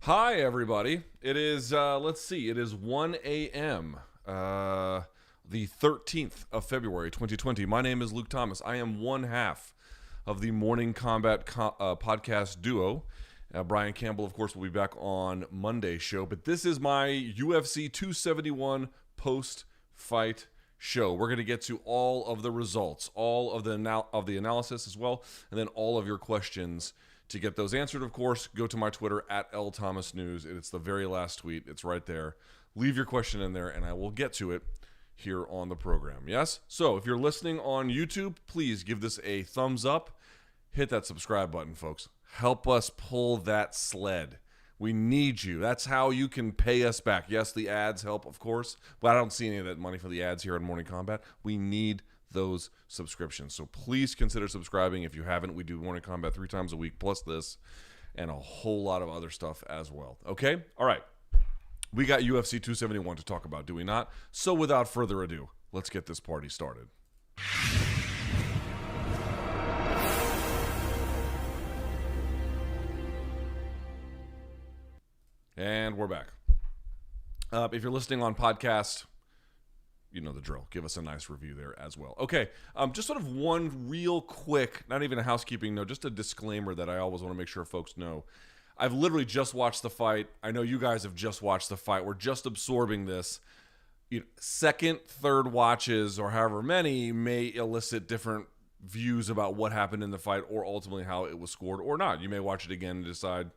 Hi, everybody. It is, let's see, it is 1 a.m., the 13th of February, 2020. My name is Luke Thomas. I am one half of the Morning Combat podcast duo. Brian Campbell, of course, will be back on Monday's show, but this is my UFC 271 post-fight show. We're going to get to all of the results, all of the analysis as well, and then all of your questions. To get those answered, of course, go to my Twitter at LThomasNews. It's the very last tweet. It's right there. Leave your question in there, and I will get to it here on the program. Yes? So if you're listening on YouTube, please give this a thumbs up. Hit that subscribe button, folks. Help us pull that sled. We need you. That's how you can pay us back. Yes, the ads help, of course, but I don't see any of that money for the ads here on Morning Combat. We need those subscriptions. So please consider subscribing if you haven't. We do Morning Combat 3 times a week, plus this, and a whole lot of other stuff as well. Okay? All right. We got UFC 271 to talk about, do we not? So without further ado, let's get this party started. And we're back. If you're listening on podcast, you know the drill. Give us a nice review there as well. Okay, just sort of one real quick, not even a housekeeping note, just a disclaimer that I always want to make sure folks know. I've literally just watched the fight. I know you guys have just watched the fight. We're just absorbing this. Second, third watches, or however many, may elicit different views about what happened in the fight or ultimately how it was scored or not. You may watch it again and decide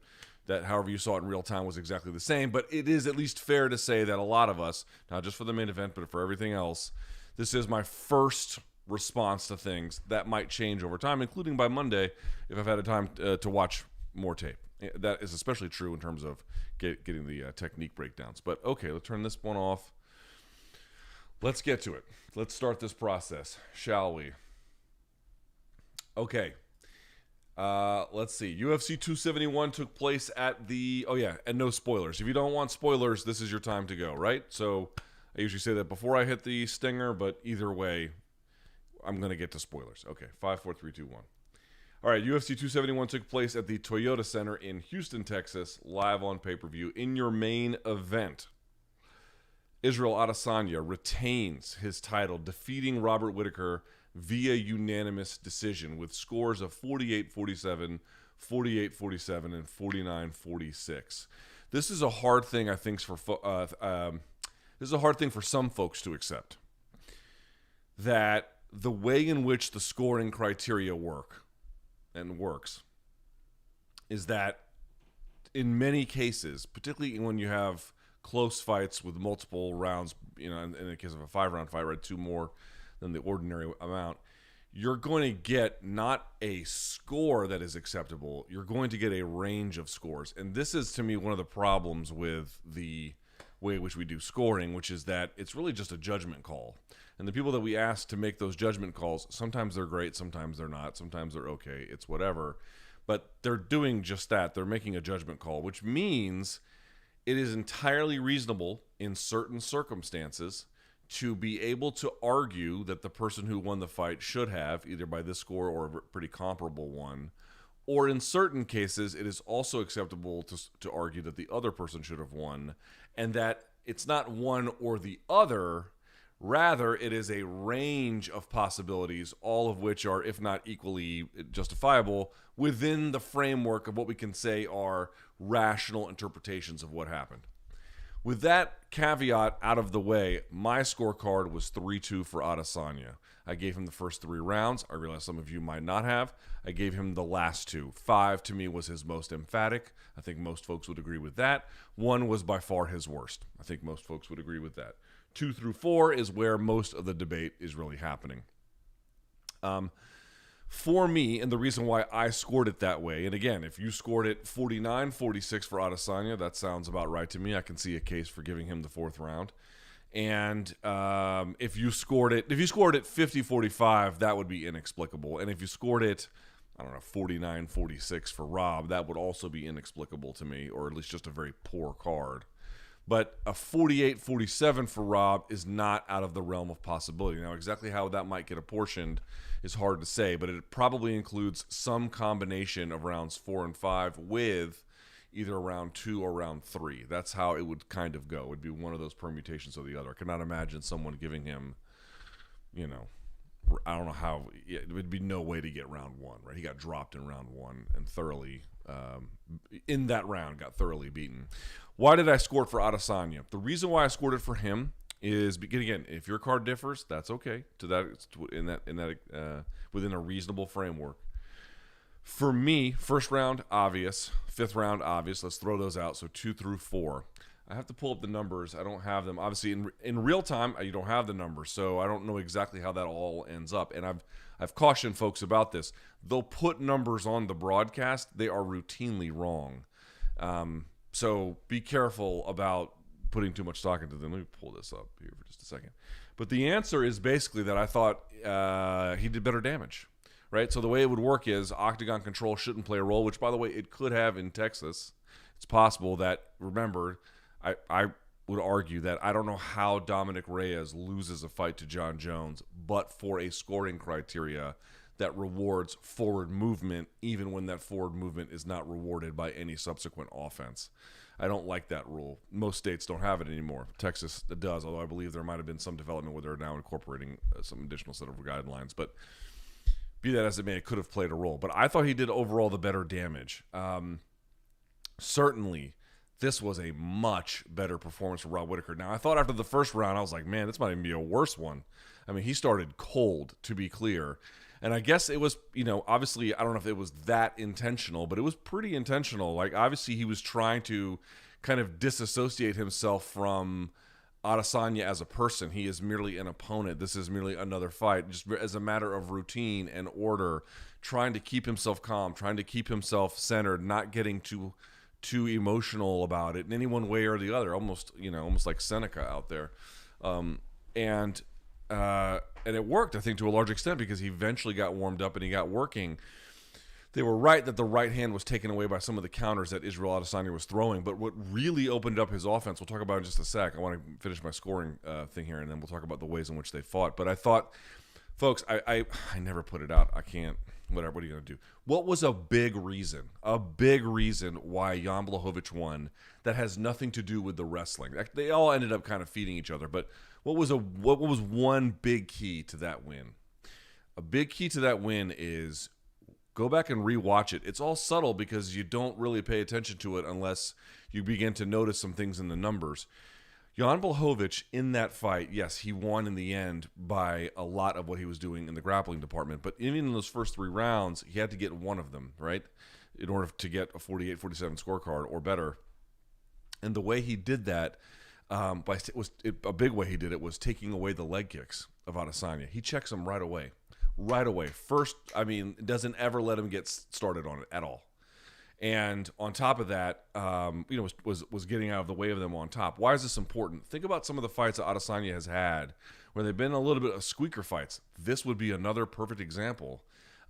that however you saw it in real time was exactly the same, but it is at least fair to say that a lot of us, not just for the main event, but for everything else, this is my first response to things that might change over time, including by Monday if I've had a time to watch more tape. That is especially true in terms of getting the technique breakdowns. But okay, let's turn this one off. Let's get to it. Let's start this process, shall we? Okay. Let's see. UFC 271 took place at the... Oh, yeah, and no spoilers. If you don't want spoilers, this is your time to go, right? So I usually say that before I hit the stinger, but either way, I'm going to get to spoilers. Okay, 5, 4, 3, 2, 1. All right, UFC 271 took place at the Toyota Center in Houston, Texas, live on pay-per-view. In your main event, Israel Adesanya retains his title, defeating Robert Whittaker via unanimous decision with scores of 48-47, 48-47, and 49-46. This is a hard thing, I think, for some folks to accept. That the way in which the scoring criteria works is that in many cases, particularly when you have close fights with multiple rounds, in the case of a 5-round fight, right, 2 more than the ordinary amount, you're going to get not a score that is acceptable, you're going to get a range of scores. And this is, to me, one of the problems with the way in which we do scoring, which is that it's really just a judgment call. And the people that we ask to make those judgment calls, sometimes they're great, sometimes they're not, sometimes they're okay, it's whatever. But they're doing just that. They're making a judgment call, which means it is entirely reasonable in certain circumstances to be able to argue that the person who won the fight should have, either by this score or a pretty comparable one, or in certain cases, it is also acceptable to argue that the other person should have won, and that it's not one or the other, rather it is a range of possibilities, all of which are, if not equally justifiable, within the framework of what we can say are rational interpretations of what happened. With that caveat out of the way, my scorecard was 3-2 for Adesanya. I gave him the first 3 rounds. I realize some of you might not have. I gave him the last 2. 5, to me, was his most emphatic. I think most folks would agree with that. 1 was by far his worst. I think most folks would agree with that. 2 through 4 is where most of the debate is really happening. For me, and the reason why I scored it that way, and again, if you scored it 49-46 for Adesanya, that sounds about right to me. I can see a case for giving him the 4th round. And if you scored it 50-45, that would be inexplicable. And if you scored it, 49-46 for Rob, that would also be inexplicable to me, or at least just a very poor card. But a 48-47 for Rob is not out of the realm of possibility. Now, exactly how that might get apportioned is hard to say, but it probably includes some combination of rounds 4 and 5 with either round 2 or round 3. That's how it would kind of go. It would be one of those permutations or the other. I cannot imagine someone giving him, I don't know how. It would be no way to get round 1, right? He got dropped in round 1 and thoroughly, in that round, got thoroughly beaten. Why did I score it for Adesanya? The reason why I scored it for him is, again, if your card differs, that's okay. Within a reasonable framework. For me, first round, obvious. Fifth round, obvious. Let's throw those out. So 2 through 4. I have to pull up the numbers. I don't have them. Obviously, in real time, you don't have the numbers, so I don't know exactly how that all ends up. And I've cautioned folks about this. They'll put numbers on the broadcast. They are routinely wrong. So be careful about putting too much stock into them. Let me pull this up here for just a second. But the answer is basically that I thought he did better damage, right? So the way it would work is octagon control shouldn't play a role, which, by the way, it could have in Texas. It's possible that, remember, I would argue that I don't know how Dominic Reyes loses a fight to John Jones, but for a scoring criteria that rewards forward movement, even when that forward movement is not rewarded by any subsequent offense. I don't like that rule. Most states don't have it anymore. Texas does, although I believe there might have been some development where they're now incorporating some additional set of guidelines. But be that as it may, it could have played a role. But I thought he did overall the better damage. Certainly, this was a much better performance from Rob Whittaker. Now, I thought after the first round, I was like, man, this might even be a worse one. I mean, he started cold, to be clear. And I guess it was, obviously, I don't know if it was that intentional, but it was pretty intentional. Like, obviously, he was trying to kind of disassociate himself from Adesanya as a person. He is merely an opponent. This is merely another fight, just as a matter of routine and order, trying to keep himself calm, trying to keep himself centered, not getting too emotional about it in any one way or the other. Almost like Seneca out there. And it worked, I think, to a large extent because he eventually got warmed up and he got working. They were right that the right hand was taken away by some of the counters that Israel Adesanya was throwing, but what really opened up his offense, we'll talk about in just a sec. I want to finish my scoring thing here, and then we'll talk about the ways in which they fought. But I thought, folks, I never put it out. I can't. Whatever. What are you going to do? What was a big reason why Jan Blachowicz won that has nothing to do with the wrestling? They all ended up kind of feeding each other, but what was one big key to that win? A big key to that win is go back and rewatch it. It's all subtle because you don't really pay attention to it unless you begin to notice some things in the numbers. Jan Blachowicz in that fight, yes, he won in the end by a lot of what he was doing in the grappling department. But even in those first 3 rounds, he had to get one of them, right, in order to get a 48-47 scorecard or better. And the way he did that, a big way he did it was taking away the leg kicks of Adesanya. He checks them right away. Right away. First, doesn't ever let him get started on it at all. And on top of that, was getting out of the way of them on top. Why is this important? Think about some of the fights that Adesanya has had where they've been a little bit of squeaker fights. This would be another perfect example.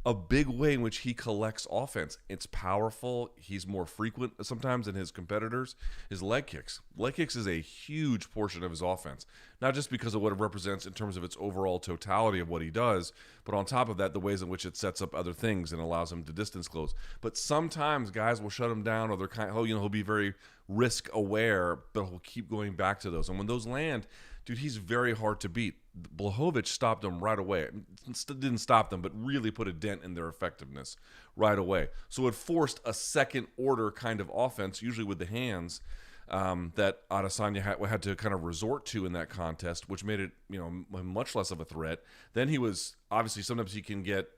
A big way in which he collects offense. It's powerful. He's more frequent sometimes than his competitors. His leg kicks. Leg kicks is a huge portion of his offense. Not just because of what it represents in terms of its overall totality of what he does, but on top of that, the ways in which it sets up other things and allows him to distance close. But sometimes guys will shut him down, or he'll be very risk aware, but he'll keep going back to those. And when those land, dude, he's very hard to beat. Blachowicz stopped them right away. Didn't stop them, but really put a dent in their effectiveness right away. So it forced a second-order kind of offense, usually with the hands, that Adesanya had to kind of resort to in that contest, which made it much less of a threat. Then he was, obviously, sometimes he can get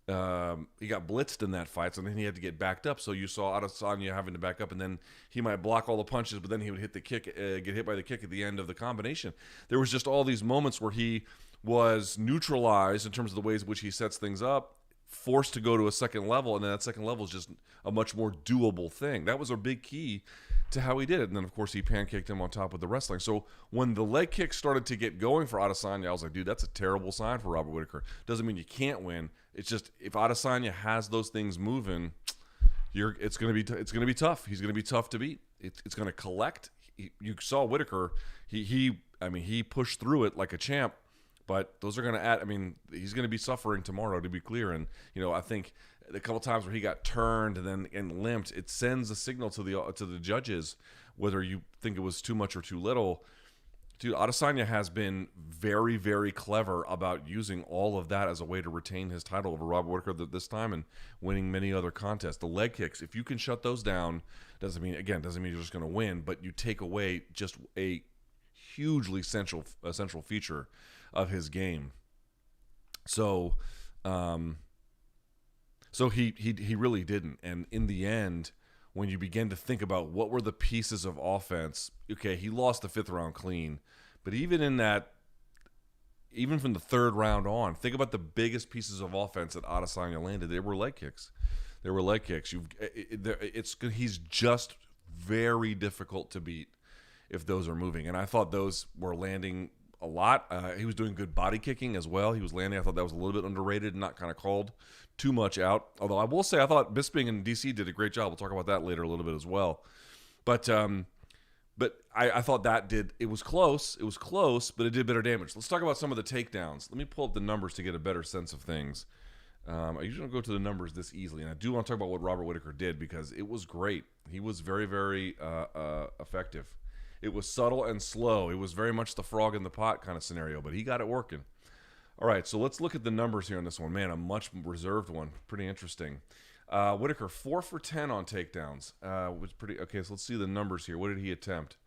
he got blitzed in that fight, so then he had to get backed up. So you saw Adesanya having to back up, and then he might block all the punches, but then he would hit the kick, get hit by the kick at the end of the combination. There was just all these moments where he was neutralized in terms of the ways in which he sets things up, forced to go to a second level, and then that second level is just a much more doable thing. That was a big key to how he did it. And then, of course, he pancaked him on top with the wrestling. So when the leg kick started to get going for Adesanya, I was like, dude, that's a terrible sign for Robert Whittaker. Doesn't mean you can't win. It's just if Adesanya has those things moving, it's going to be tough. He's going to be tough to beat. It's going to collect. You saw Whittaker. He pushed through it like a champ. But those are going to add. He's going to be suffering tomorrow, to be clear. And I think a couple times where he got turned and limped, it sends a signal to the judges whether you think it was too much or too little. Dude, Adesanya has been very, very clever about using all of that as a way to retain his title over Robert Whittaker this time and winning many other contests. The leg kicks, if you can shut those down, doesn't mean you're just going to win, but you take away just a hugely essential feature of his game. So, he really didn't. And in the end, when you begin to think about what were the pieces of offense, okay, he lost the 5th round clean, but even from the 3rd round on, think about the biggest pieces of offense that Adesanya landed. They were leg kicks. He's just very difficult to beat if those are moving. And I thought those were landing a lot. He was doing good body kicking as well. He was landing. I thought that was a little bit underrated, not kind of called too much out. Although I will say I thought Bisping and DC did a great job. We'll talk about that later a little bit as well. But I thought it was close. It was close, but it did better damage. Let's talk about some of the takedowns. Let me pull up the numbers to get a better sense of things. I usually don't go to the numbers this easily, and I do want to talk about what Robert Whittaker did because it was great. He was very, very effective. It was subtle and slow. It was very much the frog in the pot kind of scenario, but he got it working. All right, so let's look at the numbers here on this one. Man, a much reserved one. Pretty interesting. Whittaker, 4 for 10 on takedowns. Was pretty okay. So let's see the numbers here. What did he attempt?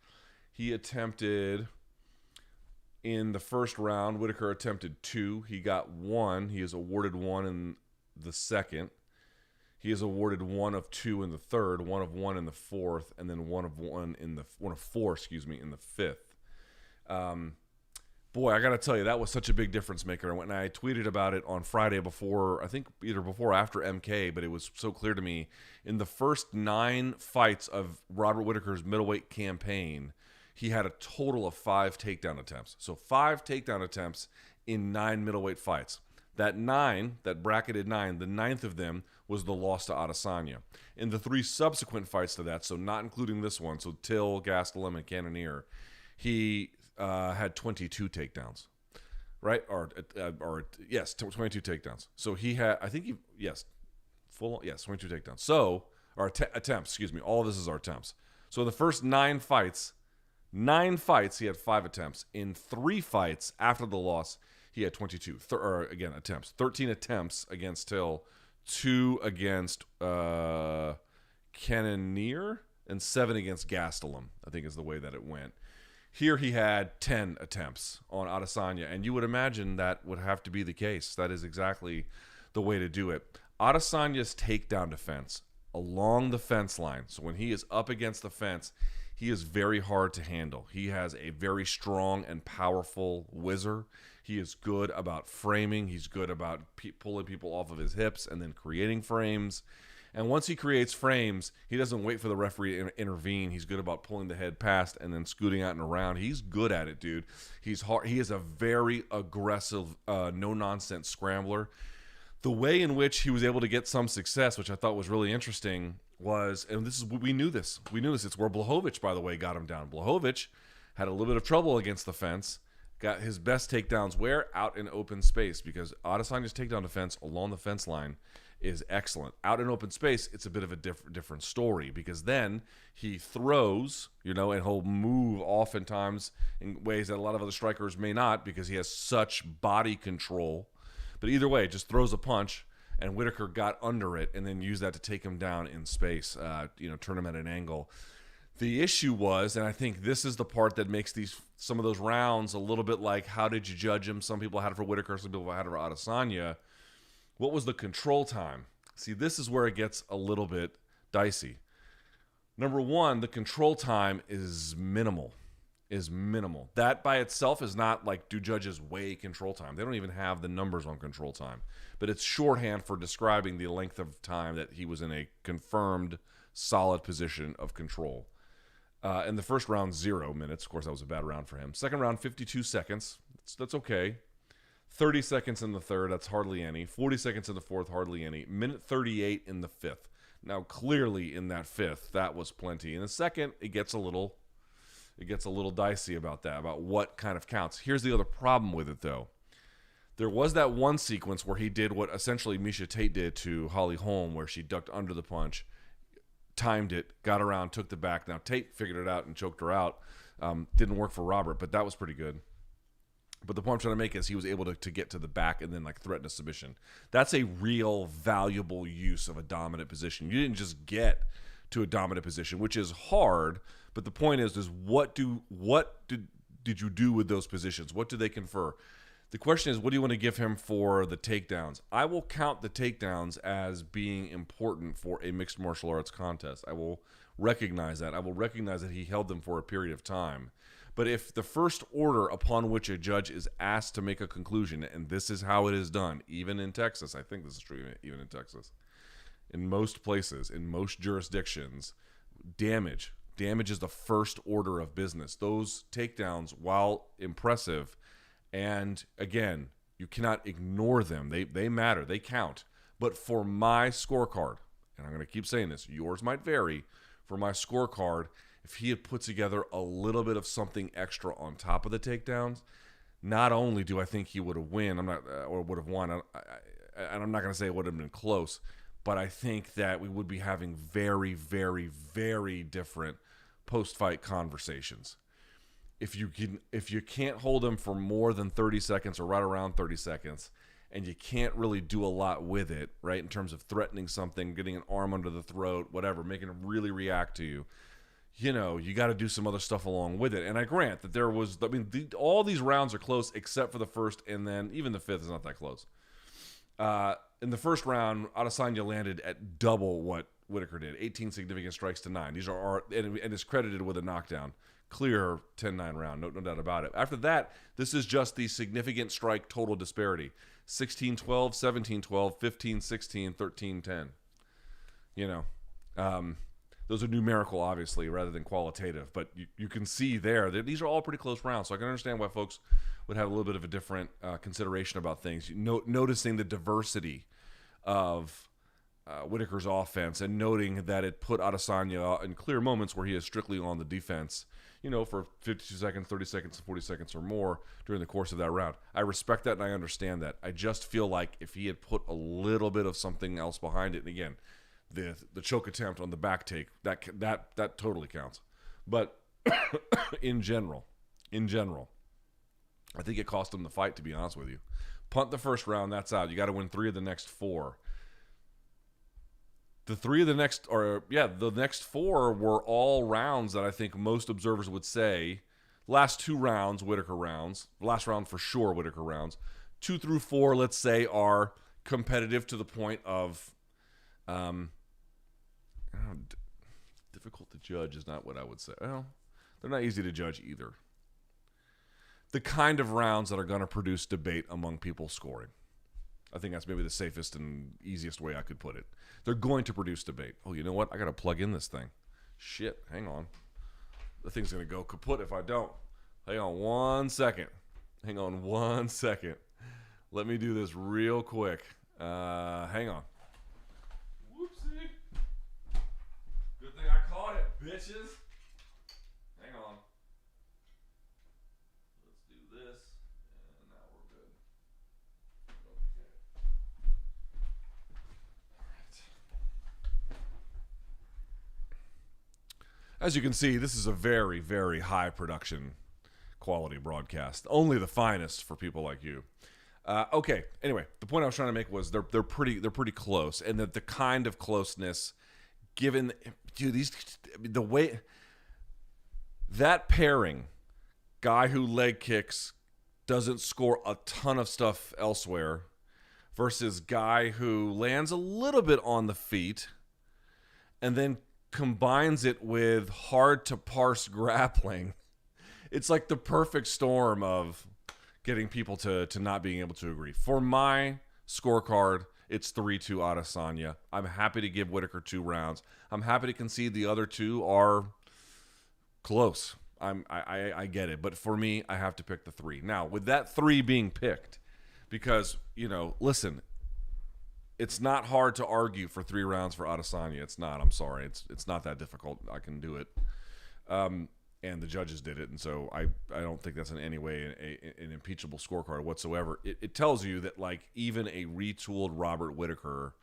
He attempted in the first round. Whittaker attempted 2. He got 1. He is awarded 1 in the second. He is awarded 1 of 2 in the third, 1 of 1 in the fourth, and then 1 of 4 in the fifth. Boy, I got to tell you, that was such a big difference maker. And I tweeted about it on Friday before, I think either before or after MK, but it was so clear to me. In the first 9 fights of Robert Whittaker's middleweight campaign, he had a total of 5 takedown attempts. So 5 takedown attempts in 9 middleweight fights. That bracketed 9, the 9th of them was the loss to Adesanya. In the 3 subsequent fights to that, so not including this one, so Till, Gastelum, and Cannoneer, he had 22 takedowns, right? Yes, 22 takedowns. So he had, 22 takedowns. So, attempts, excuse me. All of this is our attempts. So in the first 9 fights, he had 5 attempts. In 3 fights after the loss, he had 22. Attempts. 13 attempts against Till, 2 against Cannonier, and 7 against Gastelum, I think is the way that it went. Here he had 10 attempts on Adesanya, and you would imagine that would have to be the case. That is exactly the way to do it. Adesanya's takedown defense along the fence line, so when he is up against the fence, he is very hard to handle. He has a very strong and powerful whizzer. He is good about framing. He's good about pulling people off of his hips and then creating frames. And once he creates frames, he doesn't wait for the referee to intervene. He's good about pulling the head past and then scooting out and around. He's good at it, dude. He's hard. He is a very aggressive, no-nonsense scrambler. The way in which he was able to get some success, which I thought was really interesting, was, and we knew this. It's where Blachowicz, by the way, got him down. Blachowicz had a little bit of trouble against the fence. Got his best takedowns where? Out in open space, because Adesanya's takedown defense along the fence line is excellent. Out in open space, it's a bit of a different story, because then he throws, and he'll move oftentimes in ways that a lot of other strikers may not, because he has such body control. But either way, just throws a punch, and Whittaker got under it and then used that to take him down in space, turn him at an angle. The issue was, and I think this is the part that makes some of those rounds a little bit like, how did you judge him? Some people had it for Whittaker, some people had it for Adesanya. What was the control time? See, this is where it gets a little bit dicey. Number one, the control time is minimal. That by itself is not like, do judges weigh control time? They don't even have the numbers on control time. But it's shorthand for describing the length of time that he was in a confirmed, solid position of control. In the first round, 0 minutes. Of course, that was a bad round for him. Second round, 52 seconds. That's okay. 30 seconds in the third, that's hardly any. 40 seconds in the fourth, hardly any. Minute 38 in the fifth. Now, clearly in that fifth, that was plenty. In the second, it gets a little dicey about that, about what kind of counts. Here's the other problem with it, though. There was that one sequence where he did what essentially Miesha Tate did to Holly Holm, where she ducked under the punch, timed it, got around, took the back. Now Tate figured it out and choked her out. Didn't work for Robert, but that was pretty good. But the point I'm trying to make is he was able to get to the back and then like threaten a submission. That's a real valuable use of a dominant position. You didn't just get to a dominant position, which is hard. But the point is what did you do with those positions? What do they confer? The question is, what do you want to give him for the takedowns? I will count the takedowns as being important for a mixed martial arts contest. I will recognize that. I will recognize that he held them for a period of time. But if the first order upon which a judge is asked to make a conclusion, and this is how it is done, even in Texas, I think this is true even in Texas, in most places, in most jurisdictions, damage is the first order of business. Those takedowns, while impressive, and again, you cannot ignore them. They matter. They count. But for my scorecard, and I'm going to keep saying this, yours might vary. For my scorecard, if he had put together a little bit of something extra on top of the takedowns, not only do I think he would have won, or would have won, and I'm not going to say it would have been close, but I think that we would be having very, very, very different post-fight conversations. If you can't hold him for more than 30 seconds or right around 30 seconds, and you can't really do a lot with it, right, in terms of threatening something, getting an arm under the throat, whatever, making him really react to you, you got to do some other stuff along with it. And I grant that all these rounds are close except for the first, and then even the fifth is not that close. In the first round, Adesanya landed at double what Whittaker did, 18 significant strikes to 9. These are and is credited with a knockdown. Clear 10-9 round, no doubt about it. After that, this is just the significant strike total disparity. 16-12, 17-12, 15-16, 13-10. Those are numerical, obviously, rather than qualitative. But you can see there that these are all pretty close rounds. So I can understand why folks would have a little bit of a different consideration about things. Noticing the diversity of Whittaker's offense and noting that it put Adesanya in clear moments where he is strictly on the defense, for 52 seconds, 30 seconds, 40 seconds or more during the course of that round. I respect that and I understand that. I just feel like if he had put a little bit of something else behind it, and again, the choke attempt on the back take, that totally counts. But in general, I think it cost him the fight, to be honest with you. Punt the first round, that's out. You got to win 3 of the next 4. The next 4 were all rounds that I think most observers would say, last 2 rounds, Whittaker rounds, last round for sure, Whittaker rounds. 2 through 4, let's say, are competitive to the point of, difficult to judge is not what I would say. Well, they're not easy to judge either. The kind of rounds that are going to produce debate among people scoring. I think that's maybe the safest and easiest way I could put it. They're going to produce debate. Oh, you know what? I got to plug in this thing. Shit, hang on. The thing's going to go kaput if I don't. Hang on 1 second. Let me do this real quick. Hang on. Whoopsie. Good thing I caught it, bitches. Hang on. Let's do this. And now we're good. Okay. All right. As you can see, this is a very, very high production quality broadcast. Only the finest for people like you. Okay. Anyway, the point I was trying to make was they're pretty close, and that the kind of closeness, given the way that pairing, guy who leg kicks, doesn't score a ton of stuff elsewhere, versus guy who lands a little bit on the feet, and then combines it with hard to parse grappling. It's like the perfect storm of getting people to not being able to agree. For my scorecard, it's 3-2 Adesanya. I'm happy to give Whittaker 2 rounds. I'm happy to concede the other 2 are close. I get it. But for me, I have to pick the 3. Now, with that 3 being picked, because, listen, it's not hard to argue for 3 rounds for Adesanya. It's not. I'm sorry. It's not that difficult. I can do it. and the judges did it. And so I don't think that's in any way an impeachable scorecard whatsoever. It tells you that, like, even a retooled Robert Whittaker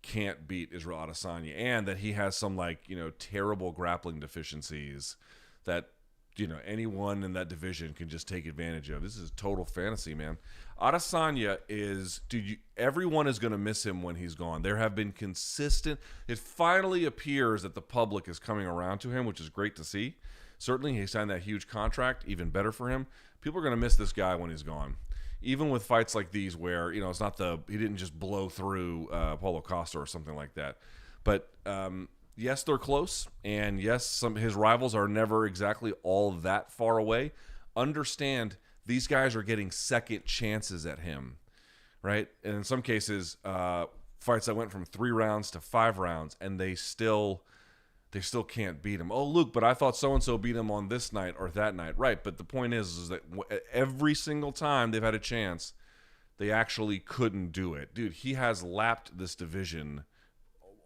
can't beat Israel Adesanya, and that he has some, like, terrible grappling deficiencies that, anyone in that division can just take advantage of. This is total fantasy, man. Adesanya is, everyone is going to miss him when he's gone. There have been consistent, it finally appears that the public is coming around to him, which is great to see. Certainly, he signed that huge contract, even better for him. People are going to miss this guy when he's gone. Even with fights like these where, it's not he didn't just blow through Paulo Costa or something like that. But, yes, they're close. And, yes, his rivals are never exactly all that far away. Understand, these guys are getting second chances at him, right? And in some cases, fights that went from 3 rounds to 5 rounds, and they still can't beat him. Oh, Luke, but I thought so-and-so beat him on this night or that night. Right, but the point is that every single time they've had a chance, they actually couldn't do it. Dude, he has lapped this division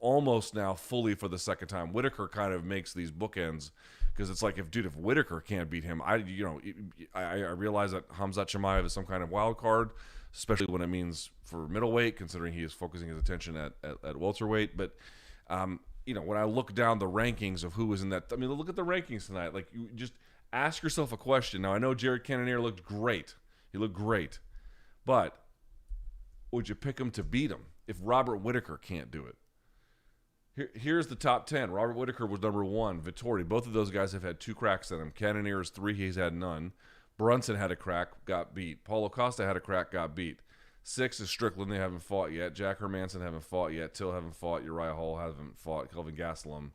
almost now fully for the second time. Whittaker kind of makes these bookends because it's like, if Whittaker can't beat him, I realize that Khamzat Chimaev is some kind of wild card, especially when it means for middleweight, considering he is focusing his attention at welterweight. But when I look down the rankings of who was in that, look at the rankings tonight. Like, you just ask yourself a question. Now, I know Jared Cannonier looked great. He looked great. But would you pick him to beat him if Robert Whittaker can't do it? Here's the top 10. Robert Whittaker was number 1. Vettori. Both of those guys have had 2 cracks at him. Cannoneer is 3. He's had none. Brunson had a crack, got beat. Paulo Costa had a crack, got beat. 6 is Strickland. They haven't fought yet. Jack Hermanson haven't fought yet. Till haven't fought. Uriah Hall haven't fought. Kelvin Gastelum,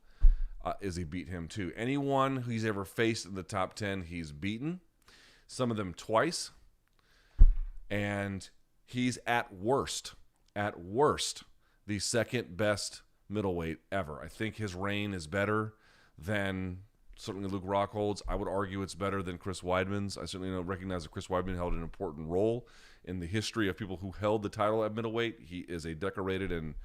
Izzy beat him too. Anyone who he's ever faced in the top 10, he's beaten. Some of them twice. And he's at worst, the second best middleweight ever. I think his reign is better than certainly Luke Rockhold's. I would argue it's better than Chris Weidman's. I certainly recognize that Chris Weidman held an important role in the history of people who held the title at middleweight. He is a decorated and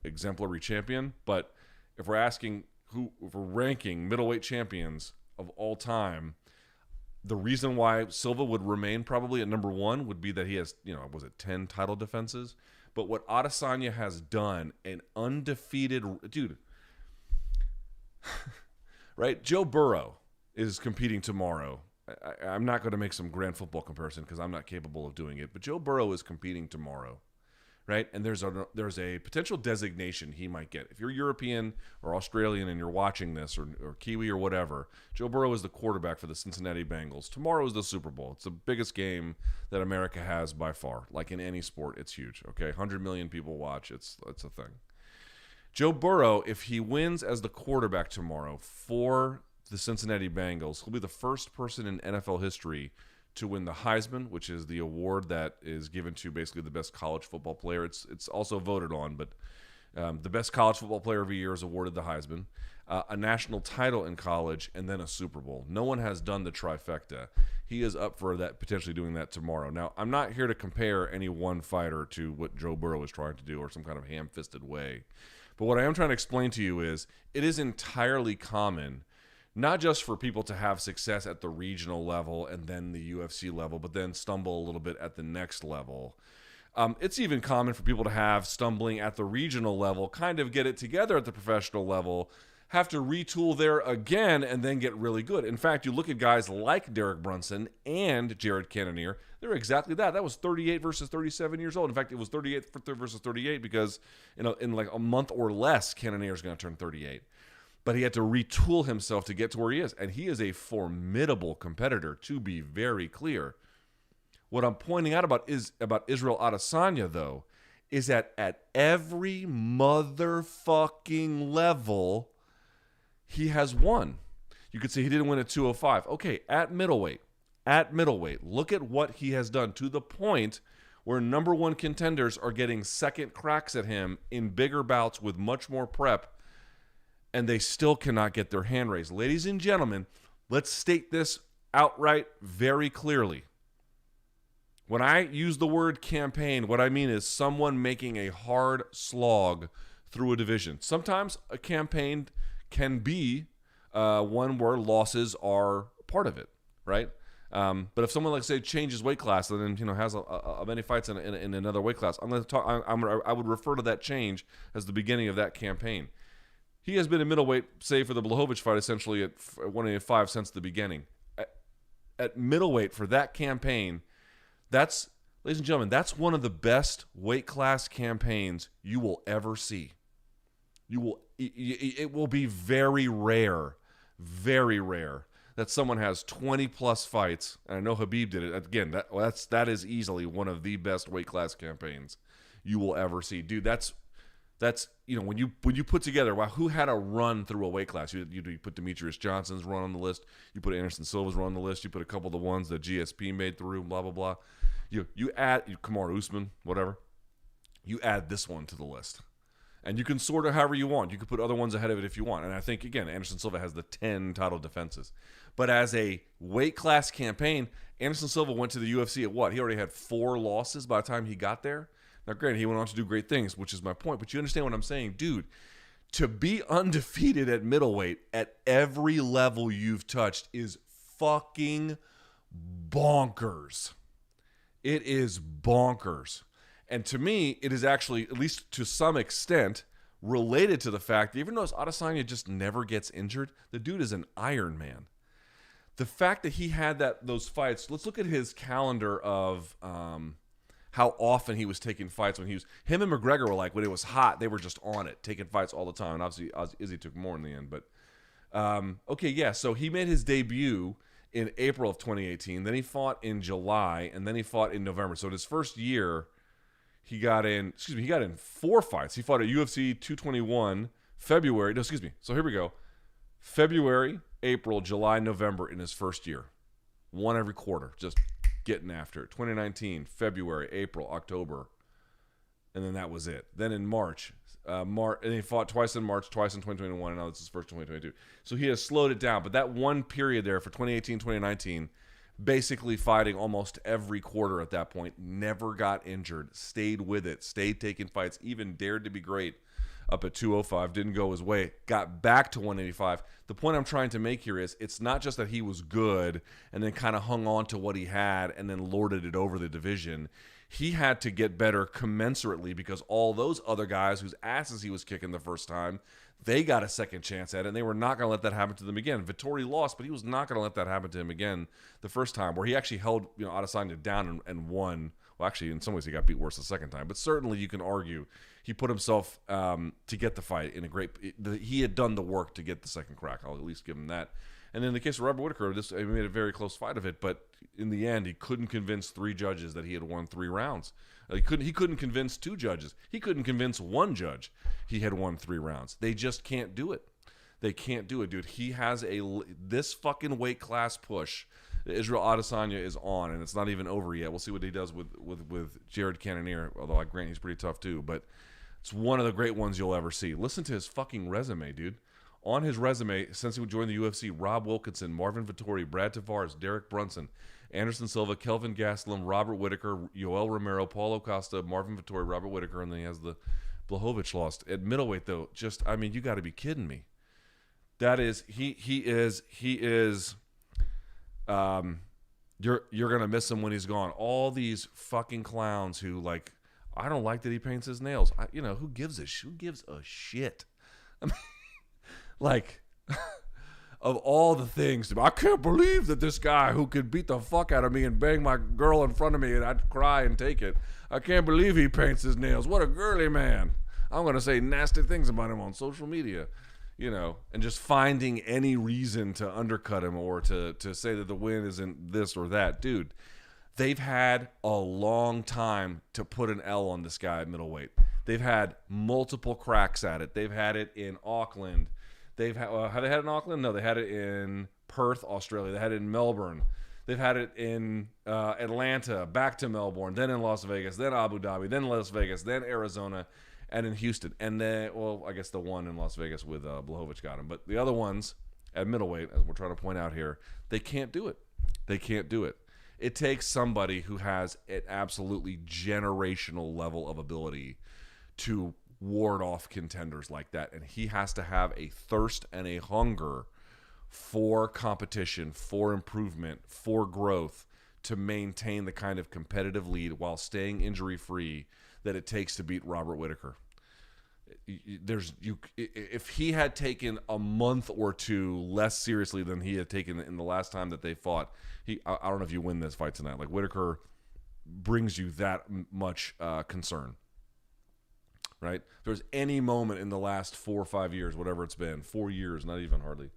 exemplary champion. But if we're asking if we're ranking middleweight champions of all time, the reason why Silva would remain probably at number 1 would be that he has, 10 title defenses. But what Adesanya has done, an undefeated dude, right? Joe Burrow is competing tomorrow. I'm not going to make some grand football comparison because I'm not capable of doing it. But Joe Burrow is competing tomorrow, right? And there's a potential designation he might get. If you're European or Australian and you're watching this, or Kiwi or whatever, Joe Burrow is the quarterback for the Cincinnati Bengals. Tomorrow is the Super Bowl. It's the biggest game that America has by far. Like in any sport, it's huge, okay? 100 million people watch. It's a thing. Joe Burrow, if he wins as the quarterback tomorrow for the Cincinnati Bengals, he'll be the first person in NFL history to win the Heisman, which is the award that is given to basically the best college football player. It's also voted on, but the best college football player every year is awarded the Heisman, a national title in college, and then a Super Bowl. No one has done the trifecta. He is up for that, potentially doing that tomorrow. Now, I'm not here to compare any one fighter to what Joe Burrow is trying to do or some kind of ham-fisted way. But what I am trying to explain to you is it is entirely common, not just for people to have success at the regional level and then the UFC level, but then stumble a little bit at the next level. It's even common for people to have stumbling at the regional level, kind of get it together at the professional level, have to retool there again, and then get really good. In fact, you look at guys like Derrick Brunson and Jared Cannonier, they're exactly that. That was 38 versus 37 years old. In fact, it was 38 versus 38 because in like a month or less, Cannonier is going to turn 38. But he had to retool himself to get to where he is. And he is a formidable competitor, to be very clear. What I'm pointing out about Israel Adesanya, though, is that at every motherfucking level, he has won. You could say he didn't win at 205. Okay, at middleweight, look at what he has done to the point where number 1 contenders are getting second cracks at him in bigger bouts with much more prep, and they still cannot get their hand raised. Ladies and gentlemen, let's state this outright very clearly. When I use the word campaign, what I mean is someone making a hard slog through a division. Sometimes a campaign can be one where losses are part of it, right? But if someone, like, say, changes weight class and then has many fights in another weight class, I'm going to talk. I would refer to that change as the beginning of that campaign. He has been a middleweight, say for the Blachowicz fight, essentially at 185 since the beginning. At middleweight for that campaign, that's, ladies and gentlemen, that's one of the best weight class campaigns you will ever see. It will be very rare that someone has 20 plus fights, and I know Khabib did it. Again, that is easily one of the best weight class campaigns you will ever see. Dude, that's when you put together, wow, who had a run through a weight class? You put Demetrius Johnson's run on the list, you put Anderson Silva's run on the list, you put a couple of the ones that GSP made through, blah blah blah. You add Kamaru Usman, whatever. You add this one to the list. And you can sort it however you want. You can put other ones ahead of it if you want. And I think, again, Anderson Silva has the 10 title defenses. But as a weight class campaign, Anderson Silva went to the UFC at what? He already had 4 losses by the time he got there. Now, granted, he went on to do great things, which is my point. But you understand what I'm saying? Dude, to be undefeated at middleweight at every level you've touched is fucking bonkers. It is bonkers. And to me, it is actually, at least to some extent, related to the fact that even though Adesanya just never gets injured, the dude is an Iron Man. The fact that he had those fights, let's look at his calendar of how often he was taking fights when him and McGregor were like, when it was hot, they were just on it, taking fights all the time. And obviously, Izzy took more in the end. But, so he made his debut in April of 2018. Then he fought in July, and then he fought in November. So in his first year, he got in 4 fights. He fought at UFC 221 February. So here we go. February, April, July, November in his first year. One every quarter, just getting after it. 2019, February, April, October. And then that was it. Then in March, and he fought twice in March, twice in 2021, and now this is his first 2022. So he has slowed it down. But that one period there for 2018, 2019, basically fighting almost every quarter at that point, never got injured, stayed with it, stayed taking fights, even dared to be great up at 205, didn't go his way, got back to 185. The point I'm trying to make here is it's not just that he was good and then kind of hung on to what he had and then lorded it over the division. He had to get better commensurately because all those other guys whose asses he was kicking the first time, they got a second chance at it, and they were not going to let that happen to them again. Vettori lost, but he was not going to let that happen to him again the first time, where he actually held Adesanya down and won. Well, actually, in some ways, he got beat worse the second time. But certainly, you can argue he put himself to get the fight in a great. He had done the work to get the second crack. I'll at least give him that. And in the case of Robert Whittaker, he made a very close fight of it, but in the end, he couldn't convince 3 judges that he had won 3 rounds. He couldn't convince 2 judges. He couldn't convince 1 judge he had won 3 rounds. They just can't do it. They can't do it, dude. He has this fucking weight class push that Israel Adesanya is on, and it's not even over yet. We'll see what he does with Jared Cannonier, although I grant he's pretty tough too. But it's one of the great ones you'll ever see. Listen to his fucking resume, dude. On his resume, since he joined the UFC, Rob Wilkinson, Marvin Vettori, Brad Tavares, Derrick Brunson, Anderson Silva, Kelvin Gastelum, Robert Whittaker, Yoel Romero, Paulo Costa, Marvin Vettori, Robert Whittaker, and then he has the Blachowicz lost. At middleweight, though, you got to be kidding me. That is, he is, you're going to miss him when he's gone. All these fucking clowns who, like, I don't like that he paints his nails. Who gives a shit? I mean, like, of all the things, I can't believe that this guy who could beat the fuck out of me and bang my girl in front of me and I'd cry and take it. I can't believe he paints his nails. What a girly man. I'm going to say nasty things about him on social media, and just finding any reason to undercut him or to say that the win isn't this or that. Dude, they've had a long time to put an L on this guy at middleweight. They've had multiple cracks at it. They've had it in Auckland. Have they had it in Auckland? No, they had it in Perth, Australia. They had it in Melbourne. They've had it in Atlanta, back to Melbourne, then in Las Vegas, then Abu Dhabi, then Las Vegas, then Arizona, and in Houston. And then, I guess the one in Las Vegas with Blachowicz got him. But the other ones at middleweight, as we're trying to point out here, they can't do it. They can't do it. It takes somebody who has an absolutely generational level of ability to ward off contenders like that, and he has to have a thirst and a hunger for competition, for improvement, for growth, to maintain the kind of competitive lead while staying injury-free that it takes to beat Robert Whittaker. If he had taken a month or two less seriously than he had taken in the last time that they fought, I don't know if you win this fight tonight. Like, Whittaker brings you that much concern, right? If there's any moment in the last 4 or 5 years, whatever it's been, 4 years, not even hardly,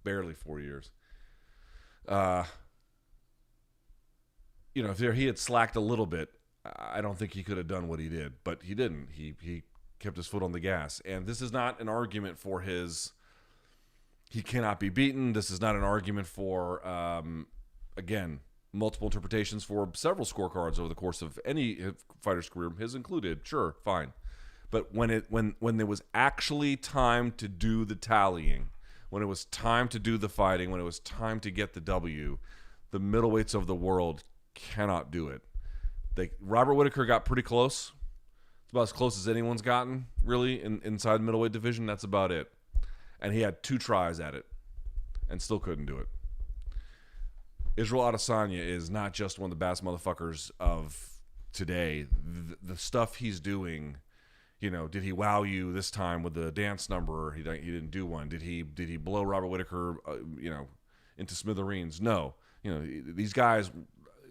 barely 4 years. If he had slacked a little bit, I don't think he could have done what he did, but he didn't. He kept his foot on the gas. And this is not an argument for he cannot be beaten. This is not an argument for, again, multiple interpretations for several scorecards over the course of any fighter's career, his included. Sure, fine. But when there was actually time to do the tallying, when it was time to do the fighting, when it was time to get the W, the middleweights of the world cannot do it. Robert Whittaker got pretty close. It's about as close as anyone's gotten, really, inside the middleweight division. That's about it. And he had 2 tries at it and still couldn't do it. Israel Adesanya is not just one of the best motherfuckers of today. The stuff he's doing, did he wow you this time with the dance number? He didn't do one. Did he blow Robert Whittaker, into smithereens? No. These guys,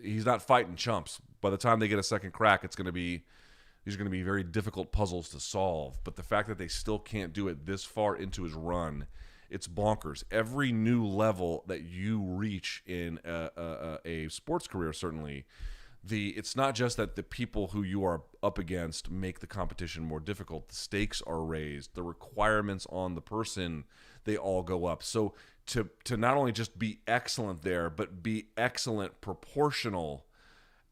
he's not fighting chumps. By the time they get a second crack, these are going to be very difficult puzzles to solve. But the fact that they still can't do it this far into his run, it's bonkers. Every new level that you reach in a sports career, certainly, it's not just that the people who you are up against make the competition more difficult. The stakes are raised. The requirements on the person, they all go up. So to not only just be excellent there, but be excellent proportional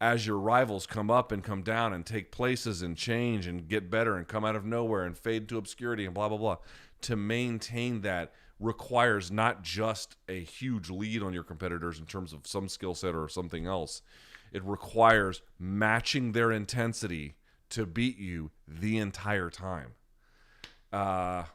as your rivals come up and come down and take places and change and get better and come out of nowhere and fade to obscurity and blah, blah, blah. To maintain that requires not just a huge lead on your competitors in terms of some skill set or something else. It requires matching their intensity to beat you the entire time. At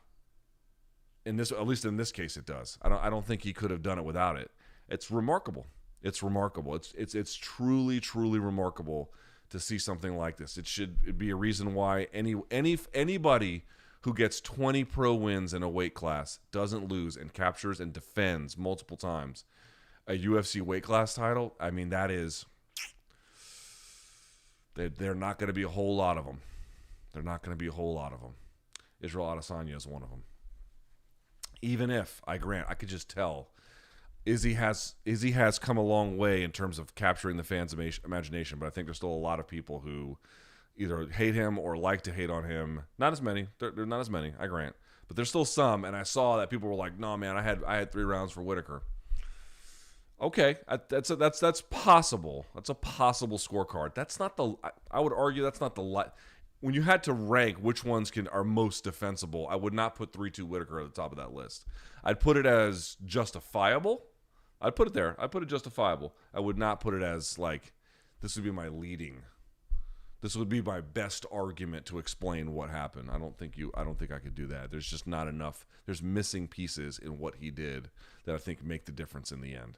least in this case, it does. I don't think he could have done it without it. It's remarkable. It's remarkable. It's truly, truly remarkable to see something like this. It'd be a reason why anybody who gets 20 pro wins in a weight class, doesn't lose, and captures and defends multiple times a UFC weight class title. I mean, that is, they're not going to be a whole lot of them. They're not going to be a whole lot of them. Israel Adesanya is one of them. Even if, I grant, I could just tell, Izzy has come a long way in terms of capturing the fans' imagination, but I think there's still a lot of people who either hate him or like to hate on him. Not as many. They're not as many, I grant. But there's still some, and I saw that people were like, "No, man, I had 3 rounds for Whittaker." Okay, that's possible. That's a possible scorecard. That's not the. I would argue that's not the. When you had to rank which ones are most defensible, I would not put 3-2 Whittaker at the top of that list. I'd put it as justifiable. I'd put it there. I'd put it justifiable. I would not put it as like, this would be my leading. This would be my best argument to explain what happened. I don't think I could do that. There's just not enough. There's missing pieces in what he did that I think make the difference in the end.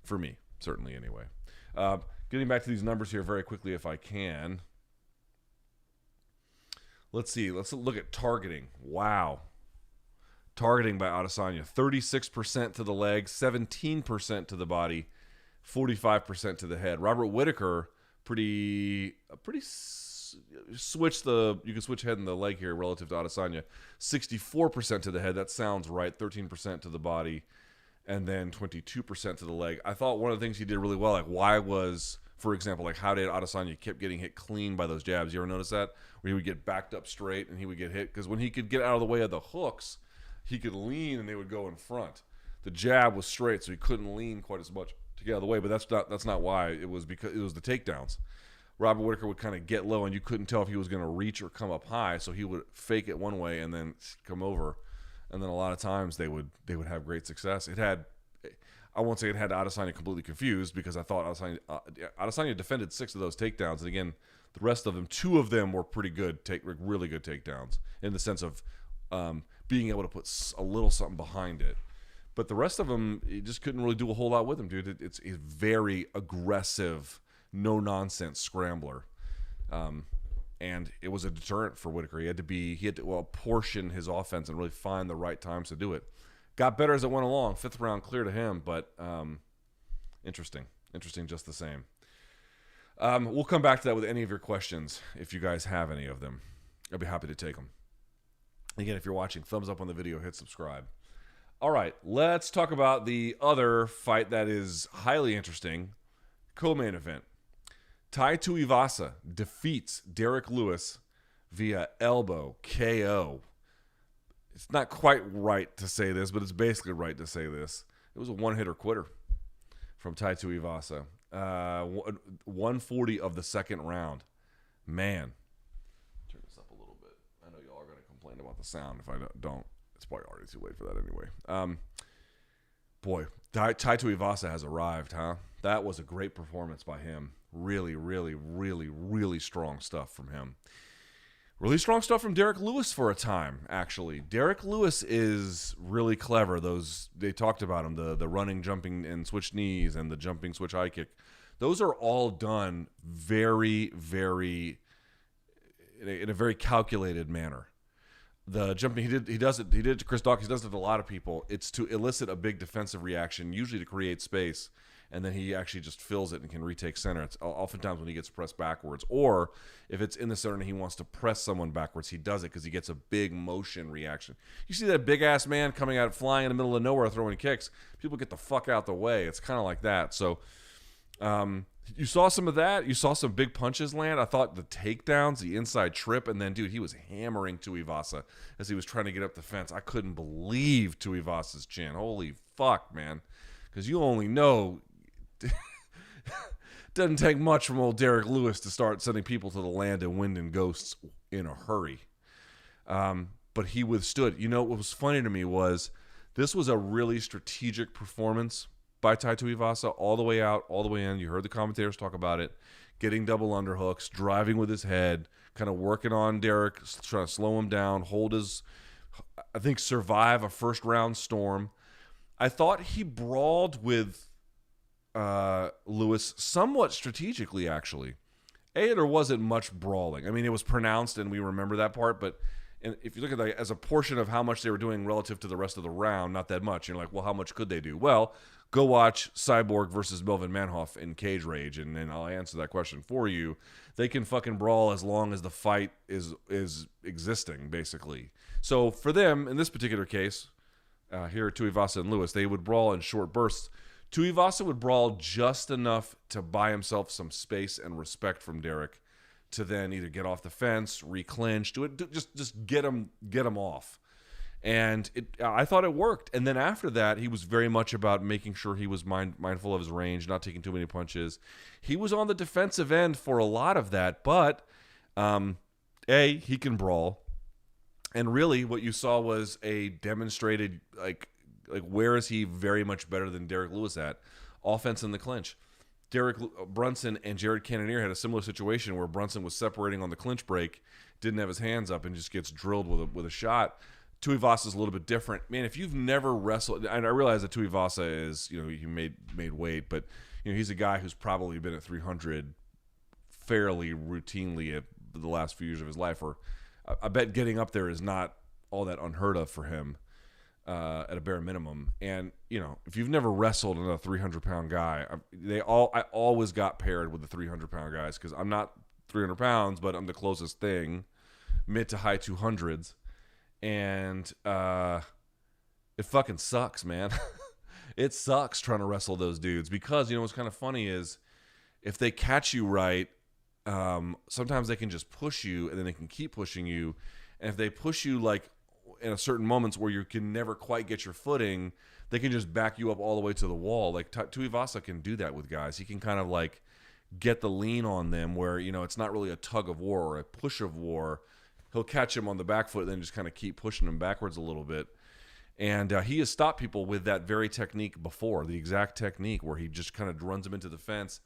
For me, certainly anyway. Getting back to these numbers here very quickly if I can. Let's see. Let's look at targeting. Wow. Targeting by Adesanya. 36% to the leg, 17% to the body, 45% to the head. Robert Whittaker, you can switch head and the leg here relative to Adesanya. 64% to the head. That sounds right. 13% to the body, and then 22% to the leg. I thought one of the things he did really well, for example, how did Adesanya kept getting hit clean by those jabs? You ever notice that? Where he would get backed up straight and he would get hit. Because when he could get out of the way of the hooks, he could lean and they would go in front. The jab was straight, so he couldn't lean quite as much to get out of the way. But that's not why. It was because it was the takedowns. Robert Whittaker would kind of get low, and you couldn't tell if he was going to reach or come up high. So he would fake it one way and then come over. And then a lot of times they would have great success. I won't say it had Adesanya completely confused, because I thought Adesanya defended 6 of those takedowns. And again, the rest of them, 2 of them were pretty good, really good takedowns in the sense of being able to put a little something behind it. But the rest of them, you just couldn't really do a whole lot with him, dude. It's a very aggressive, no-nonsense scrambler. And it was a deterrent for Whittaker. He had to apportion his offense and really find the right times to do it. Got better as it went along. 5th round clear to him, but interesting just the same. We'll come back to that with any of your questions if you guys have any of them. I'll be happy to take them. Again, if you're watching, thumbs up on the video, hit subscribe. All right, let's talk about the other fight that is highly interesting, co-main event. Tuivasa defeats Derrick Lewis via elbow KO. It's not quite right to say this, but it's basically right to say this. It was a one-hitter quitter from Tuivasa. 140 of the second round. Man. Turn this up a little bit. I know y'all are going to complain about the sound. If I don't, it's probably already too late for that anyway. Boy, Tuivasa has arrived, huh? That was a great performance by him. Really, really, really, really strong stuff from him. Really strong stuff from Derrick Lewis for a time, actually. Derrick Lewis is really clever. They talked about him, the running, jumping, and switch knees, and the jumping, switch high kick. Those are all done very, very in a very calculated manner. The jumping, he did it to Chris Dawkins. He does it to a lot of people. It's to elicit a big defensive reaction, usually to create space, and then he actually just fills it and can retake center. It's oftentimes when he gets pressed backwards, or if it's in the center and he wants to press someone backwards, he does it because he gets a big motion reaction. You see that big-ass man coming out flying in the middle of nowhere throwing kicks, people get the fuck out the way. It's kind of like that. So you saw some of that. You saw some big punches land. I thought the takedowns, the inside trip, and then, dude, he was hammering Tuivasa as he was trying to get up the fence. I couldn't believe Tuivasa's chin. Holy fuck, man. Because you only know doesn't take much from old Derrick Lewis to start sending people to the land of wind and ghosts in a hurry. But he withstood. You know, what was funny to me was this was a really strategic performance by Tuivasa, all the way out, all the way in. You heard the commentators talk about it. Getting double underhooks, driving with his head, kind of working on Derrick, trying to slow him down, survive a first-round storm. I thought he brawled with Lewis somewhat strategically, actually. There wasn't much brawling. I mean, it was pronounced, and we remember that part, but if you look at that as a portion of how much they were doing relative to the rest of the round, not that much. You're like, well, how much could they do? Well, go watch Cyborg versus Melvin Manhoff in Cage Rage, and then I'll answer that question for you. They can fucking brawl as long as the fight is existing, basically. So for them, in this particular case, here Tuivasa and Lewis, they would brawl in short bursts. Tuivasa would brawl just enough to buy himself some space and respect from Derrick to then either get off the fence, reclinch, do it, just get him off. And I thought it worked. And then after that, he was very much about making sure he was mindful of his range, not taking too many punches. He was on the defensive end for a lot of that, but he can brawl. And really what you saw was a demonstrated, like where is he very much better than Derrick Lewis at? Offense in the clinch. Brunson and Jared Cannonier had a similar situation where Brunson was separating on the clinch break, didn't have his hands up, and just gets drilled with a shot. Tuivasa is a little bit different. Man, if you've never wrestled, and I realize that Tuivasa is, he made weight, but he's a guy who's probably been at 300 fairly routinely at the last few years of his life. Or I bet getting up there is not all that unheard of for him at a bare minimum. And if you've never wrestled another 300-pound guy, I always got paired with the 300-pound guys because I'm not 300 pounds, but I'm the closest thing, mid to high 200s. And it fucking sucks, man. It sucks trying to wrestle those dudes because, what's kind of funny is if they catch you right, sometimes they can just push you and then they can keep pushing you. And if they push you like in a certain moments where you can never quite get your footing, they can just back you up all the way to the wall. Like Tuivasa can do that with guys. He can kind of like get the lean on them where, it's not really a tug of war or a push of war. He'll catch him on the back foot and then just kind of keep pushing him backwards a little bit. And he has stopped people with that very technique before, the exact technique where he just kind of runs them into the fence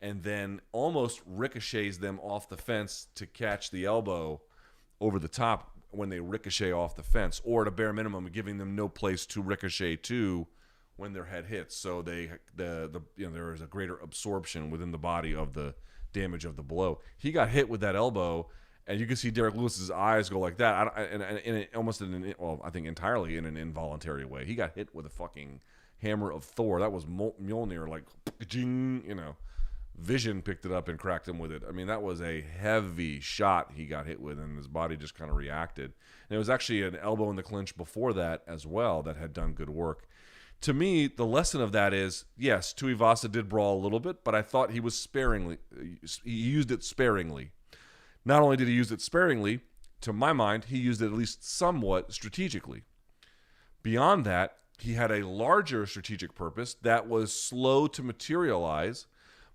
and then almost ricochets them off the fence to catch the elbow over the top. when they ricochet off the fence, or at a bare minimum, giving them no place to ricochet to when their head hits. So there is a greater absorption within the body of the damage of the blow. He got hit with that elbow, and you can see Derrick Lewis's eyes go like that, I think entirely in an involuntary way. He got hit with a fucking hammer of Thor. That was Mjolnir, like, Vision picked it up and cracked him with it. I mean, that was a heavy shot he got hit with, and his body just kind of reacted. And it was actually an elbow in the clinch before that as well that had done good work. To me, the lesson of that is, yes, Tuivasa did brawl a little bit, but I thought he used it sparingly. Not only did he use it sparingly, to my mind, he used it at least somewhat strategically. Beyond that, he had a larger strategic purpose that was slow to materialize,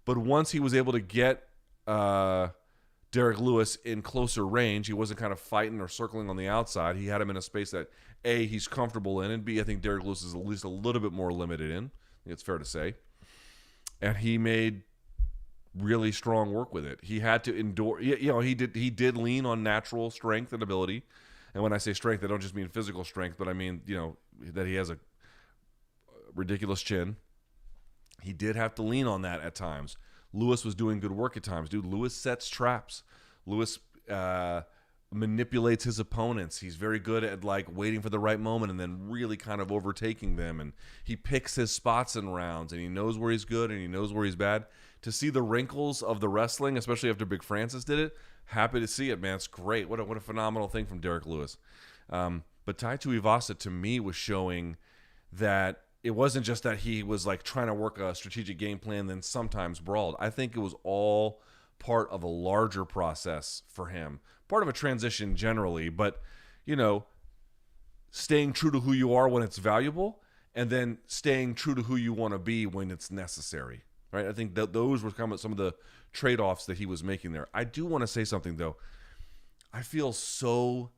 but once he was able to get Derrick Lewis in closer range, he wasn't kind of fighting or circling on the outside. He had him in a space that, A, he's comfortable in, and B, I think Derrick Lewis is at least a little bit more limited in. I think it's fair to say. And he made really strong work with it. He had to endure. He did lean on natural strength and ability. And when I say strength, I don't just mean physical strength, but I mean, that he has a ridiculous chin. He did have to lean on that at times. Lewis was doing good work at times. Dude, Lewis sets traps. Lewis manipulates his opponents. He's very good at waiting for the right moment and then really kind of overtaking them. And he picks his spots in rounds, and he knows where he's good and he knows where he's bad. To see the wrinkles of the wrestling, especially after Big Francis did it, happy to see it, man. It's great. What a phenomenal thing from Derrick Lewis. But Tai Tuivasa, to me, was showing that it wasn't just that he was trying to work a strategic game plan, then sometimes brawled. I think it was all part of a larger process for him, part of a transition generally, but staying true to who you are when it's valuable, and then staying true to who you want to be when it's necessary. Right? I think that those were some of the trade-offs that he was making there. I do want to say something though. I feel so,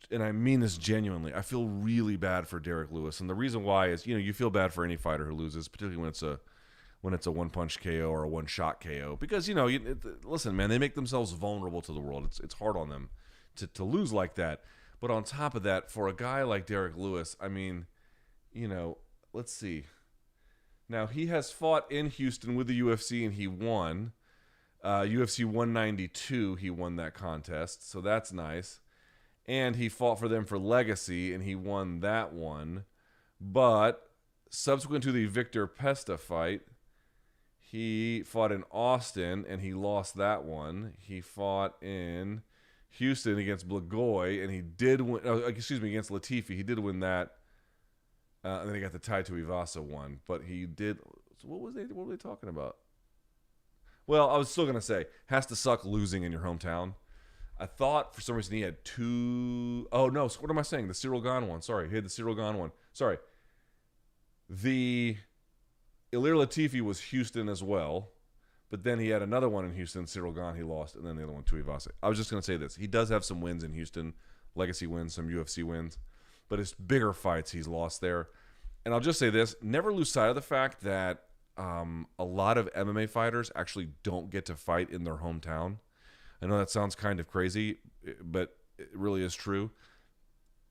and I mean this genuinely, I feel really bad for Derrick Lewis. And the reason why is, you feel bad for any fighter who loses, particularly when it's a one-punch KO or a one-shot KO. Because, listen, man, they make themselves vulnerable to the world. It's hard on them to lose like that. But on top of that, for a guy like Derrick Lewis, I mean, let's see. Now, he has fought in Houston with the UFC, and he won. UFC 192, he won that contest. So that's nice. And he fought for them for Legacy, and he won that one. But subsequent to the Victor Pesta fight, he fought in Austin, and he lost that one. He fought in Houston against Blagoy, and he did win. Against Latifi. He did win that. And then he got the Tai Tuivasa one. But he did. So what were they talking about? Well, I was still going to say, has to suck losing in your hometown. I thought for some reason he had two. Oh, no. What am I saying? The Cyril Gane one. Sorry. He had the Cyril Gane one. Sorry. The Ilir Latifi was Houston as well. But then he had another one in Houston. Cyril Gane, he lost. And then the other one, Tuivasa. I was just going to say this. He does have some wins in Houston. Legacy wins, some UFC wins. But his bigger fights he's lost there. And I'll just say this. Never lose sight of the fact that a lot of MMA fighters actually don't get to fight in their hometown. I know that sounds kind of crazy, but it really is true.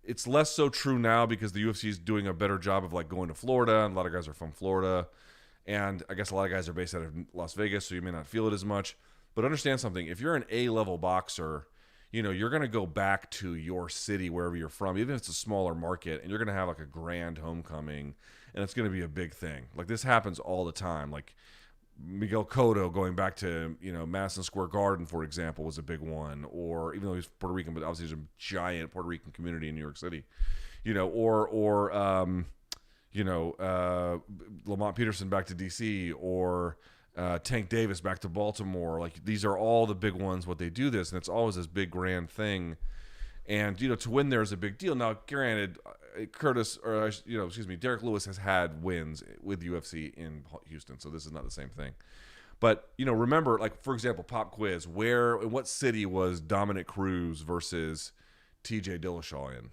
It's less so true now because the UFC is doing a better job of going to Florida, and a lot of guys are from Florida, and I guess a lot of guys are based out of Las Vegas, so you may not feel it as much. But understand something: if you're an A-level boxer, you're going to go back to your city wherever you're from, even if it's a smaller market, and you're going to have a grand homecoming, and it's going to be a big thing. This happens all the time. Miguel Cotto going back to, Madison Square Garden, for example, was a big one. Or even though he's Puerto Rican, but obviously there's a giant Puerto Rican community in New York City. Lamont Peterson back to D.C. or Tank Davis back to Baltimore. These are all the big ones. What they do this, and it's always this big grand thing. And to win there is a big deal. Now, granted, Derrick Lewis has had wins with UFC in Houston, so this is not the same thing. But remember, for example, pop quiz: in what city was Dominic Cruz versus T.J. Dillashaw in?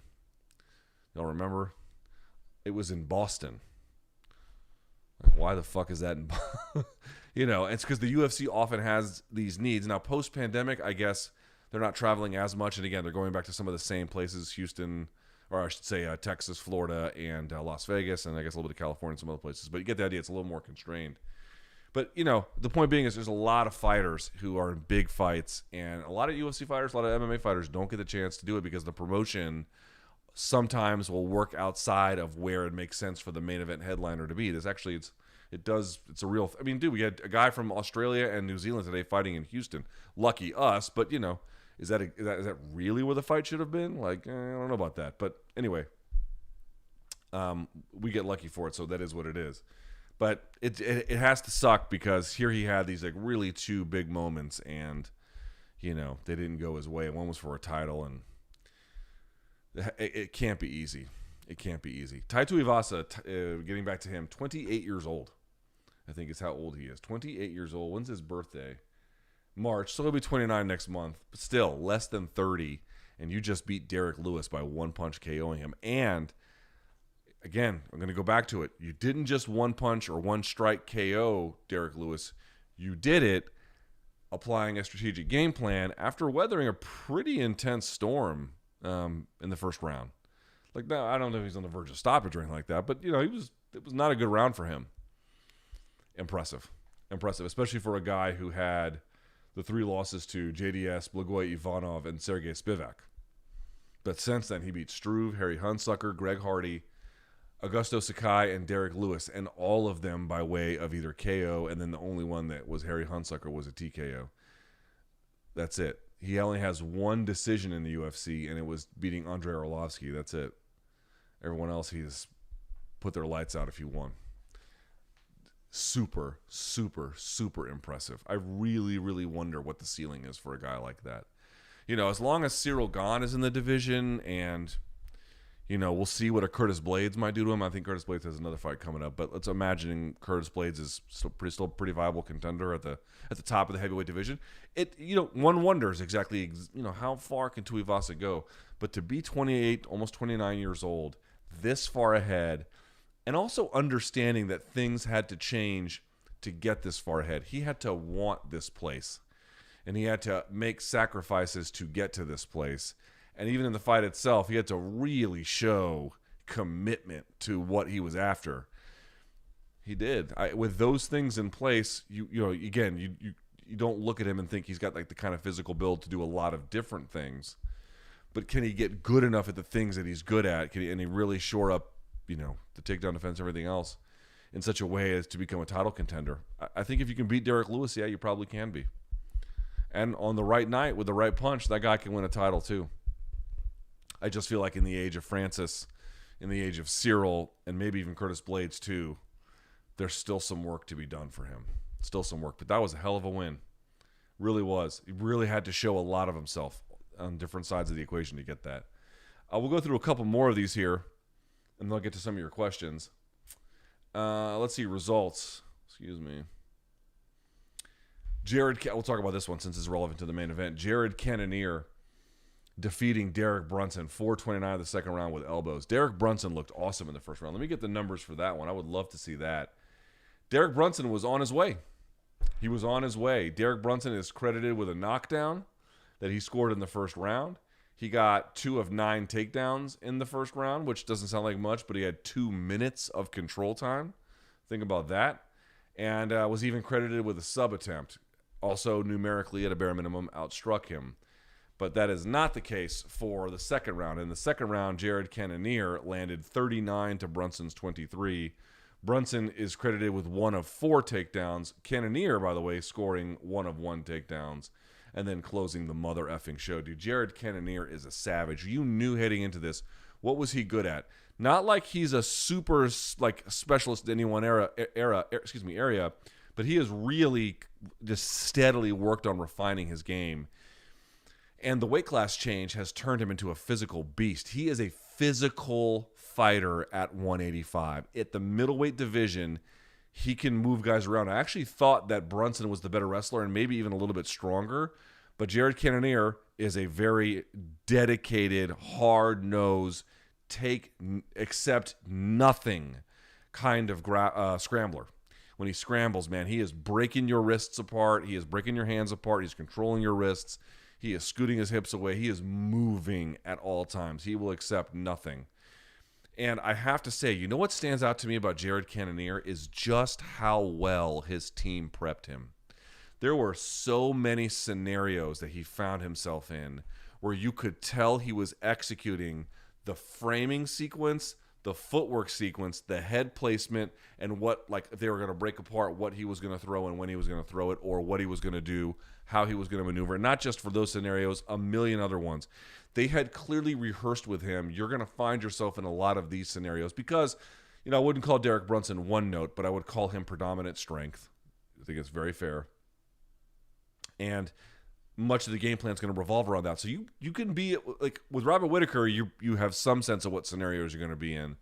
Y'all remember? It was in Boston. Why the fuck is that in Boston? It's because the UFC often has these needs. Now, post-pandemic, I guess They're not traveling as much. And again, they're going back to some of the same places, Houston, or I should say Texas, Florida, and Las Vegas, and I guess a little bit of California and some other places. But you get the idea. It's a little more constrained. But, the point being is there's a lot of fighters who are in big fights, and a lot of UFC fighters, a lot of MMA fighters don't get the chance to do it because the promotion sometimes will work outside of where it makes sense for the main event headliner to be. It's a real, dude, we had a guy from Australia and New Zealand today fighting in Houston. Lucky us, but, is that really where the fight should have been? Like, I don't know about that. But anyway, we get lucky for it, so that is what it is. But it has to suck because here he had these like really two big moments, and they didn't go his way. One was for a title, and it can't be easy. It can't be easy. Tuivasa, getting back to him, 28 years old. I think is how old he is. 28 years old. When's his birthday? March. So he'll be 29 next month. But still, less than 30, and you just beat Derrick Lewis by one punch KOing him. And again, I'm going to go back to it. You didn't just one punch or one strike KO Derrick Lewis. You did it applying a strategic game plan after weathering a pretty intense storm in the first round. Like, no, I don't know if he's on the verge of stoppage or anything like that, but it was not a good round for him. Impressive, especially for a guy who had the 3 losses to JDS, Blagoy Ivanov, and Sergey Spivak. But since then, he beat Struve, Harry Hunsucker, Greg Hardy, Augusto Sakai, and Derrick Lewis, and all of them by way of either KO, and then the only one that was Harry Hunsucker was a TKO. That's it. He only has one decision in the UFC, and it was beating Andrei Arlovsky. That's it. Everyone else, he's put their lights out if he won. Super, super, super impressive. I really, really wonder what the ceiling is for a guy like that. As long as Cyril Gahn is in the division, and we'll see what a Curtis Blades might do to him. I think Curtis Blades has another fight coming up, but let's imagine Curtis Blades is still pretty viable contender at the top of the heavyweight division. One wonders exactly, how far can Tuivasa go? But to be 28, almost 29 years old, this far ahead, and also understanding that things had to change to get this far ahead. He had to want this place, and he had to make sacrifices to get to this place. And even in the fight itself, he had to really show commitment to what he was after. He did. With those things in place, you don't look at him and think he's got like the kind of physical build to do a lot of different things. But can he get good enough at the things that he's good at? And he really shore up, the takedown defense, everything else, in such a way as to become a title contender? I think if you can beat Derrick Lewis, yeah, you probably can be. And on the right night with the right punch, that guy can win a title too. I just feel like in the age of Francis, in the age of Cyril, and maybe even Curtis Blades too, there's still some work to be done for him. Still some work. But that was a hell of a win. Really was. He really had to show a lot of himself on different sides of the equation to get that. We'll go through a couple more of these here, and then I'll get to some of your questions. Let's see, results. Excuse me. We'll talk about this one since it's relevant to the main event. Cannoneer defeating Derrick Brunson, 4:29 of the second round with elbows. Derrick Brunson looked awesome in the first round. Let me get the numbers for that one. I would love to see that. Derrick Brunson was on his way. He was on his way. Derrick Brunson is credited with a knockdown that he scored in the first round. He got 2 of 9 takedowns in the first round, which doesn't sound like much, but he had 2 minutes of control time. Think about that. And was even credited with a sub attempt. Also, numerically, at a bare minimum, outstruck him. But that is not the case for the second round. In the second round, Cannonier landed 39 to Brunson's 23. Brunson is credited with 1 of 4 takedowns. Cannonier, by the way, scoring 1 of 1 takedowns. And then closing the mother effing show. Dude, Cannonier is a savage. You knew heading into this, what was he good at? Not like he's a super specialist in any one area, but he has really just steadily worked on refining his game. And the weight class change has turned him into a physical beast. He is a physical fighter at 185. At the middleweight division, he can move guys around. I actually thought that Brunson was the better wrestler and maybe even a little bit stronger. But Cannonier is a very dedicated, hard-nosed, accept nothing kind of scrambler. When he scrambles, man, he is breaking your wrists apart. He is breaking your hands apart. He's controlling your wrists. He is scooting his hips away. He is moving at all times. He will accept nothing. And I have to say, you know what stands out to me about Jared Cannonier is just how well his team prepped him. There were so many scenarios that he found himself in where you could tell he was executing the framing sequence, the footwork sequence, the head placement, and what, like, if they were going to break apart, what he was going to throw and when he was going to throw it, or what he was going to do, how he was going to maneuver. Not just for those scenarios, a million other ones. They had clearly rehearsed with him. You're going to find yourself in a lot of these scenarios because, I wouldn't call Derrick Brunson one note, but I would call him predominant strength. I think it's very fair. And much of the game plan is going to revolve around that. So you can be, like, with Robert Whittaker, you have some sense of what scenarios you're going to be in.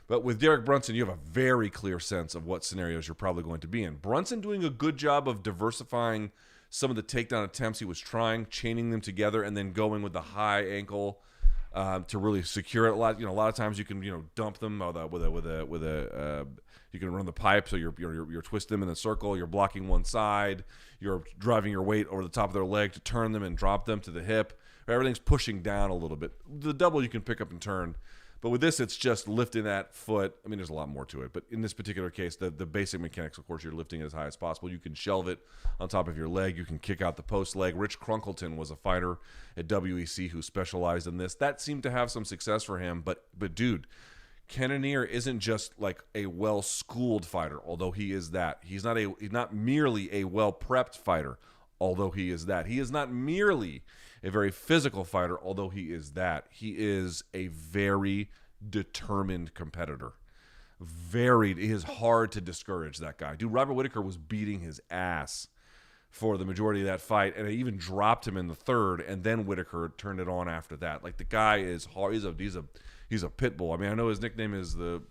But with Derrick Brunson, you have a very clear sense of what scenarios you're probably going to be in. Brunson doing a good job of diversifying some of the takedown attempts he was trying, chaining them together, and then going with the high ankle to really secure it. A lot of times you can dump them you can run the pipe, so you're twisting them in a circle. You're blocking one side. You're driving your weight over the top of their leg to turn them and drop them to the hip. Everything's pushing down a little bit. The double you can pick up and turn. But with this, it's just lifting that foot. I mean, there's a lot more to it. But in this particular case, the basic mechanics, of course, you're lifting it as high as possible. You can shelve it on top of your leg. You can kick out the post leg. Rich Crunkleton was a fighter at WEC who specialized in this. That seemed to have some success for him. But dude, Cannonier isn't just like a well-schooled fighter, although he is that. He's not merely a well-prepped fighter, although he is that. He is not merely a very physical fighter, although he is that. He is a very determined competitor. It is hard to discourage that guy. Dude, Robert Whittaker was beating his ass for the majority of that fight, and I even dropped him in the third, and then Whittaker turned it on after that. Like, the guy is hard. He's a pit bull. I mean, I know his nickname is the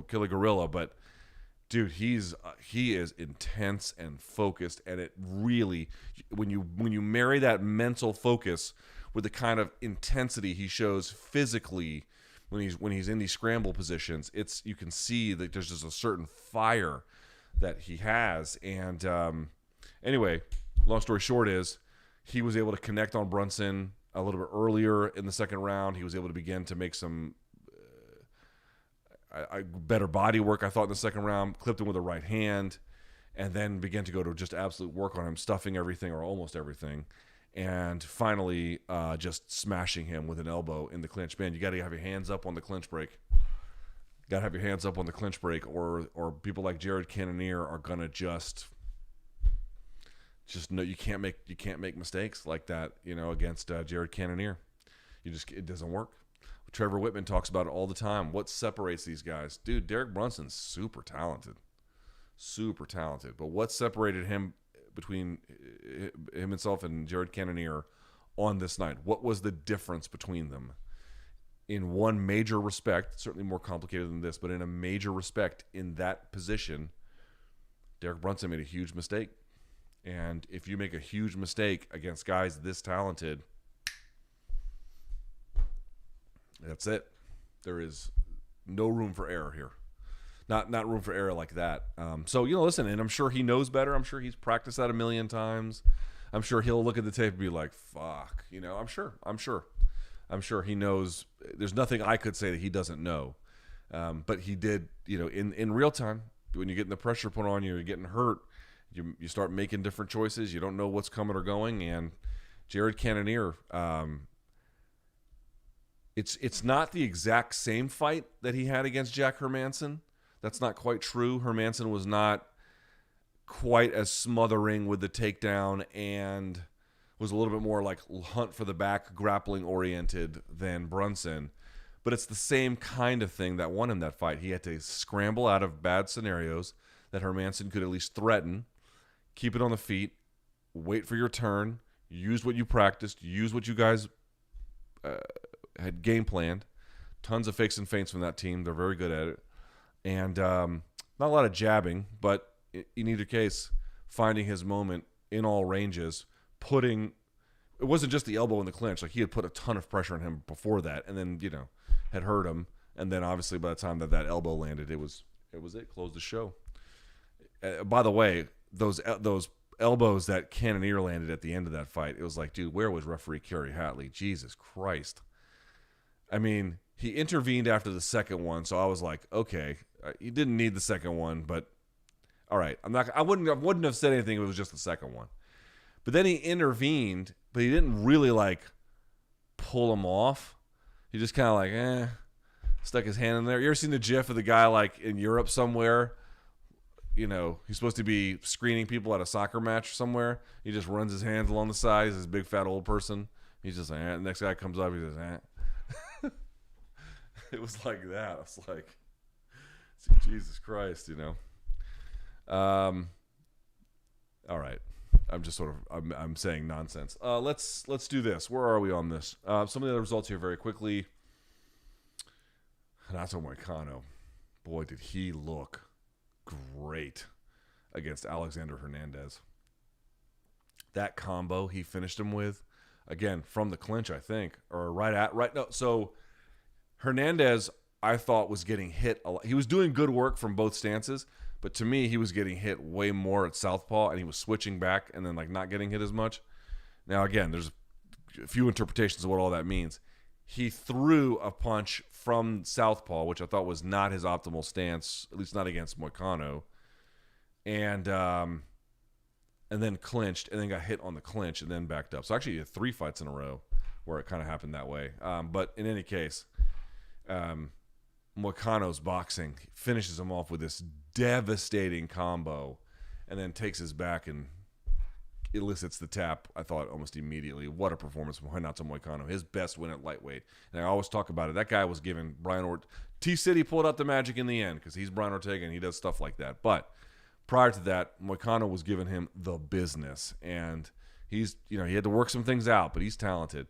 Killer Gorilla, but dude, he is intense and focused, and it really, when you marry that mental focus with the kind of intensity he shows physically when he's in these scramble positions, you can see that there's just a certain fire that he has. And anyway, long story short is he was able to connect on Brunson a little bit earlier in the second round. He was able to begin to make some better body work, I thought, in the second round. Clipped him with a right hand, and then began to go to just absolute work on him, stuffing everything or almost everything, and finally just smashing him with an elbow in the clinch. Man, you got to have your hands up on the clinch break. Got to have your hands up on the clinch break, or people like Jared Cannonier are gonna just know you can't make mistakes like that, against Jared Cannonier. It doesn't work. Trevor Whitman talks about it all the time. What separates these guys? Dude, Derrick Brunson's super talented. But what separated him between himself and Jared Cannonier on this night? What was the difference between them? In one major respect, certainly more complicated than this, but in a major respect in that position, Derrick Brunson made a huge mistake. And if you make a huge mistake against guys this talented, that's it. There is no room for error here. Not room for error like that. So, listen, and I'm sure he knows better. I'm sure he's practiced that a million times. I'm sure he'll look at the tape and be like, fuck. I'm sure he knows. There's nothing I could say that he doesn't know. But he did, in real time, when you're getting the pressure put on you, you're getting hurt, you start making different choices. You don't know what's coming or going. And Jared Cannonier, it's not the exact same fight that he had against Jack Hermansson. That's not quite true. Hermansson was not quite as smothering with the takedown and was a little bit more like hunt for the back, grappling oriented than Brunson. But it's the same kind of thing that won him that fight. He had to scramble out of bad scenarios that Hermansson could at least threaten, keep it on the feet, wait for your turn, use what you practiced, use what you guys had game planned. Tons of fakes and feints from that team. They're very good at it. And not a lot of jabbing, but in either case, finding his moment in all ranges, it wasn't just the elbow in the clinch. Like, he had put a ton of pressure on him before that, and then, had hurt him. And then obviously by the time that elbow landed, it was it. Closed the show. By the way, those elbows that Cannoneer landed at the end of that fight, it was like, dude, where was referee Kerry Hatley? Jesus Christ. I mean, he intervened after the second one, so I was like, okay, he didn't need the second one, but all right. I wouldn't have said anything if it was just the second one. But then he intervened, but he didn't really like pull him off. He just kind of like, stuck his hand in there. You ever seen the gif of the guy like in Europe somewhere? You know, he's supposed to be screening people at a soccer match somewhere. He just runs his hands along the side. He's this big fat old person. He's just like, The next guy comes up, he says, It was like that. I was like, Jesus Christ, you know. All right. I'm just sort of I'm saying nonsense. Let's do this. Where are we on this? Some of the other results here very quickly. Renato Moicano. Boy, did he look great against Alexander Hernandez. That combo he finished him with, again, from the clinch, I think, or so Hernandez, I thought, was getting hit a lot. He was doing good work from both stances, but to me, he was getting hit way more at southpaw, and he was switching back and then like not getting hit as much. Now, again, there's a few interpretations of what all that means. He threw a punch from southpaw, which I thought was not his optimal stance, at least not against Moicano, and then clinched, and then got hit on the clinch, and then backed up. So actually, he had 3 fights in a row where it kind of happened that way. But in any case, Moicano's boxing finishes him off with this devastating combo, and then takes his back and elicits the tap, I thought, almost immediately. What a performance from Renato Moicano. His best win at lightweight. And I always talk about it. That guy was giving Brian Ortega... T-City pulled out the magic in the end because he's Brian Ortega and he does stuff like that. But prior to that, Moicano was giving him the business. And he's, he had to work some things out, but he's talented.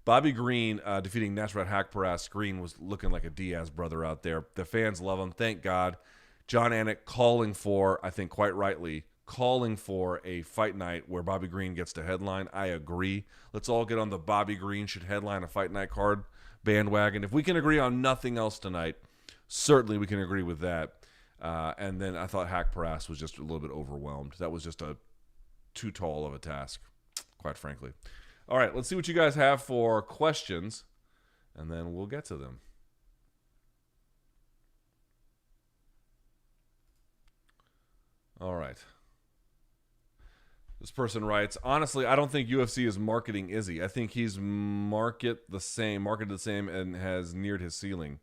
Bobby Green defeating Nasrat Haqparast. Green was looking like a Diaz brother out there. The fans love him. Thank God. John Anik calling for, I think quite rightly, calling for a fight night where Bobby Green gets to headline. I agree. Let's all get on the Bobby Green should headline a fight night card bandwagon. If we can agree on nothing else tonight, certainly we can agree with that. And then I thought Haqparast was just a little bit overwhelmed. That was just too tall of a task, quite frankly. All right, let's see what you guys have for questions, and then we'll get to them. All right. This person writes, honestly, I don't think UFC is marketing Izzy. I think he's marketed the same, and has neared his ceiling.